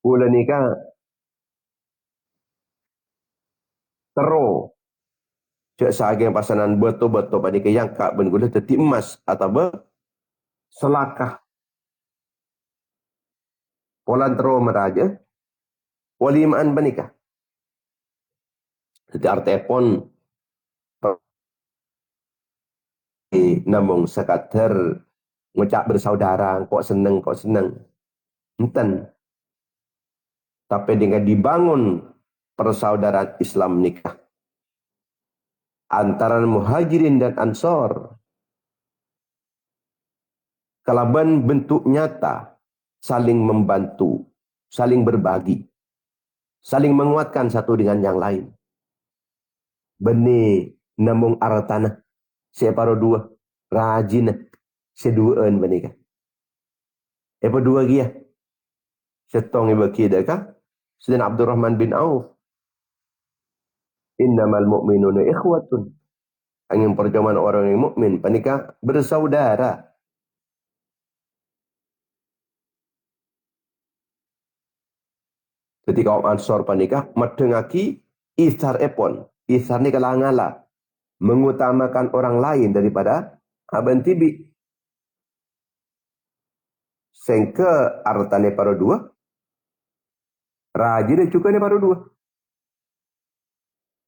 Kula nikah tero. Cek sahaja pasanan betul-betul pada yang kak ben gula teti emas atau be selakah. Polan tero meraja. Walimaan benikah. Jadi arti pun namung sekadar ngucap bersaudara, kok seneng. Enten. Tapi dengan dibangun persaudaraan Islam nikah antara muhajirin dan ansor, kalaban bentuk nyata, saling membantu, saling berbagi, saling menguatkan satu dengan yang lain. Beni namung aratana, separo dua, rajin, seduaan benika. Apa dua gia? Setong ibu kita kah? Sedang Abdurrahman bin Auf. Innamal mu'minuna ikhwatun. Angin perjuangan orang yang mukmin panika bersaudara. Ketika orang Ansor panika madengaki ithar epon. Ithar ni kalangala. Mengutamakan orang lain daripada aban tibi. Sehingga artane para dua. Rajin juga ni para dua.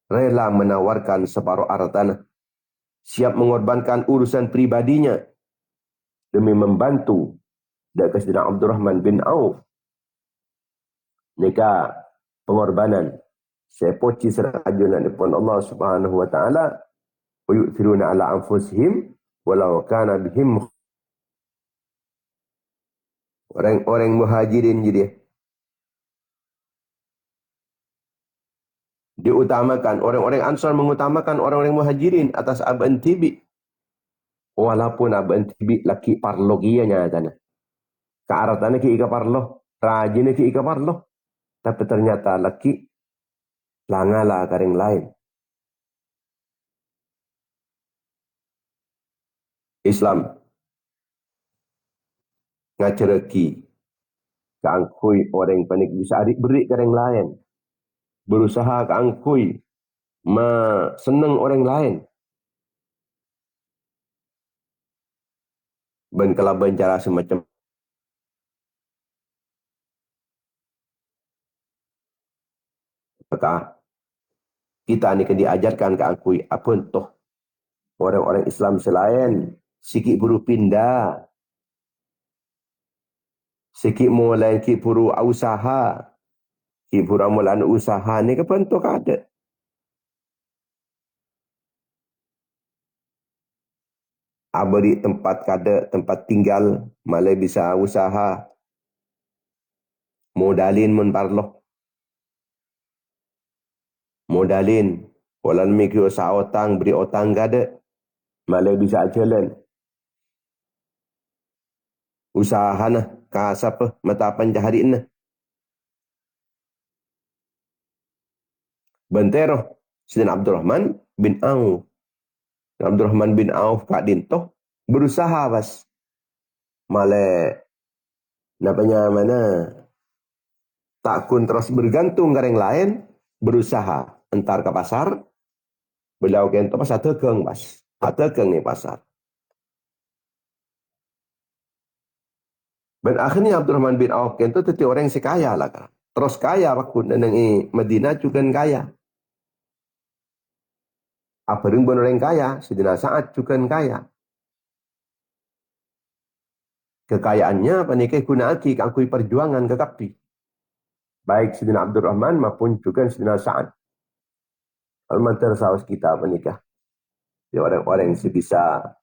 Rela menawarkan separuh hartanya, siap mengorbankan urusan pribadinya demi membantu dari Sayyidina Abdurrahman bin Auf. Nika pengorbanan sepoci serajunan pun Allah Subhanahu wa taala, wa yu'thiruna ala anfusihim walau kana bihim. Orang-orang muhajirin jadi diutamakan, orang-orang Ansar mengutamakan orang-orang muhajirin atas Aban Tibi. Walaupun Aban Tibi laki parlo kianya tanah. Kearatana ki ika parlo, rajin ki ika parlo. Tapi ternyata laki langala karing lain. Islam ngacereki keangkui orang panik bisa adik beri karing lain. Berusaha keangkui seneng orang lain. Ben kelaban cara semacam maka kita ni kan diajarkan keangkui apa toh orang-orang Islam selain sikit buru pindah, sikit mulai ki buru usaha, ki buru mulan usaha ni ke pentok ada. Abadi tempat kada, tempat tinggal, malah bisa usaha. Modalin mun parloh. Modalin. Walau mikir usaha otang, beri otang kada. Malah bisa jalan. Usaha nah, kasapa, mata panjahari nah. Bentero, Sayyidina Abdurrahman bin Auf. Abdurrahman bin Auf Kak Dintoh berusaha pas. Malah namanya mana tak kun terus bergantung ke orang lain, berusaha entar ke pasar, beliau kento pas dagang mas, dagang nih pasar. Dan akhirnya Abdurrahman bin Auf kento jadi orang yang kaya lah kan. Terus kaya waktu nang Medina juga kaya. Abareng bener orang kaya, Sidina Sa'ad juga kaya. Kekayaannya panikai gunaki kangkui perjuangan ke kabdi. Baik Sidina Abdurrahman maupun juga Sidina Sa'ad. Almantar saus kita menikah. Ya, orang-orang yang bisa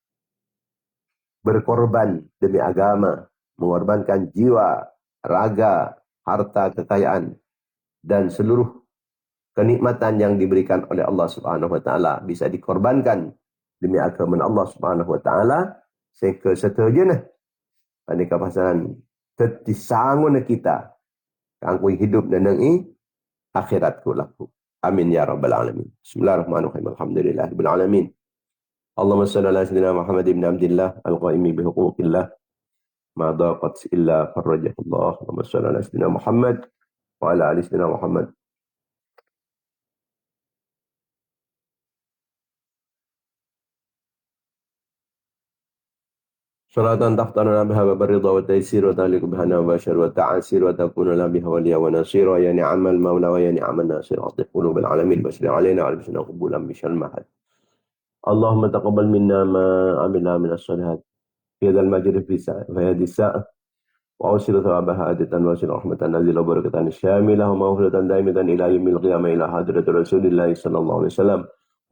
berkorban demi agama, mengorbankan jiwa, raga, harta, kekayaan, dan seluruh kenikmatan yang diberikan oleh Allah Subhanahu wa taala bisa dikorbankan demi agama Allah Subhanahu wa taala sehingga seterusnya pada kapasan disangun kita kanggo hidup dan nengi akhirat laku. Amin ya rabbal alamin. Bismillahirrahmanirrahim. Alhamdulillahirabbil alamin. Allahumma shalli ala sayyidina Muhammad ibn Abdullah al-qaimi bi huquqillah ma daqat illa farajah Allah. Allahumma shalli ala sayyidina Muhammad wa ala ali sayyidina Muhammad. صلاة تختارنا بها باب الرضا والتيسير وتهلك بها المباشر والتعسير وتكون لنا بها وليا ونصيرا يا نعم المولى ويا نعم الناصر عطف قلوب العالمين بشر علينا وعلى بشرنا قبولا بشر المحل اللهم تقبل منا ما عملنا من الصالحات في هذا المجد في هذه الساعة وأوصل ثوابها عادة وأوصل رحمة نازلة وبركة شاملة ومغفرة دائمة إلى يوم القيامة إلى حضرة رسول الله صلى الله عليه وسلم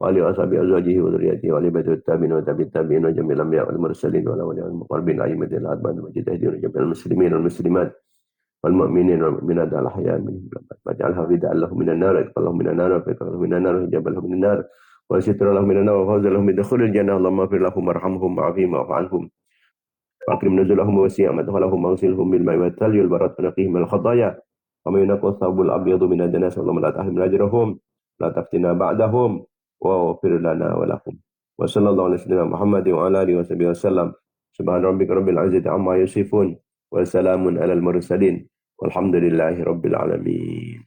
وعلى أصحابه أزواجه وذريته وعلى بيت التابعين وتابع التابعين وجميع الأنبياء والمرسلين والأولياء المقربين أئمة الأربعة المجتهدين وجميع المسلمين والمسلمات والمؤمنين والمؤمنات الأحياء منهم واجعلها فداء لهم من النار اتقوا لهم من النار وفقا لهم من النار وحجابا لهم من النار وستر لهم من النار وفوزا لهم بدخول الجنة اللهم اغفر لهم وارحمهم وعافهم واعف عنهم وأكرم نزلهم ووسع مدخلهم واغسلهم بالماء والثلج والبرد ونقيهم من الخطايا وما ينقى الثوب الأبيض من الدنس اللهم لا تحرمنا أجرهم لا تفتنا بعدهم واغفر لنا ولهم وصلى الله على سيدنا محمد وعلى آله وصحبه وسلم سبحان ربك رب العزة عما يصفون وسلام على المرسلين walhamdulillahi rabbil alamin.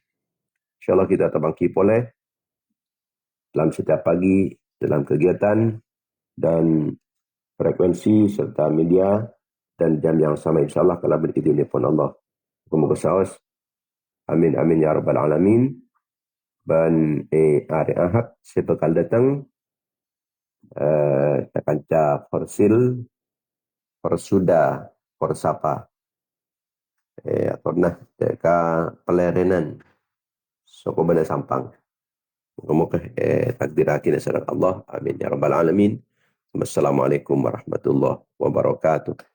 Insyaallah kita terbangki boleh dalam setiap pagi dalam kegiatan dan frekuensi serta media dan jam yang sama insyaallah kalau berkini pun Allah. Semoga saos. Amin amin ya rabbal alamin. Dan hari Ahad saya bakal datang kanca Forsil Forsuda Forsapa pernah ka pelerenan soko bana sampang. Moga-moga takdirakin sarat Allah. Amin ya rabbal alamin. Wassalamualaikum warahmatullahi wabarakatuh.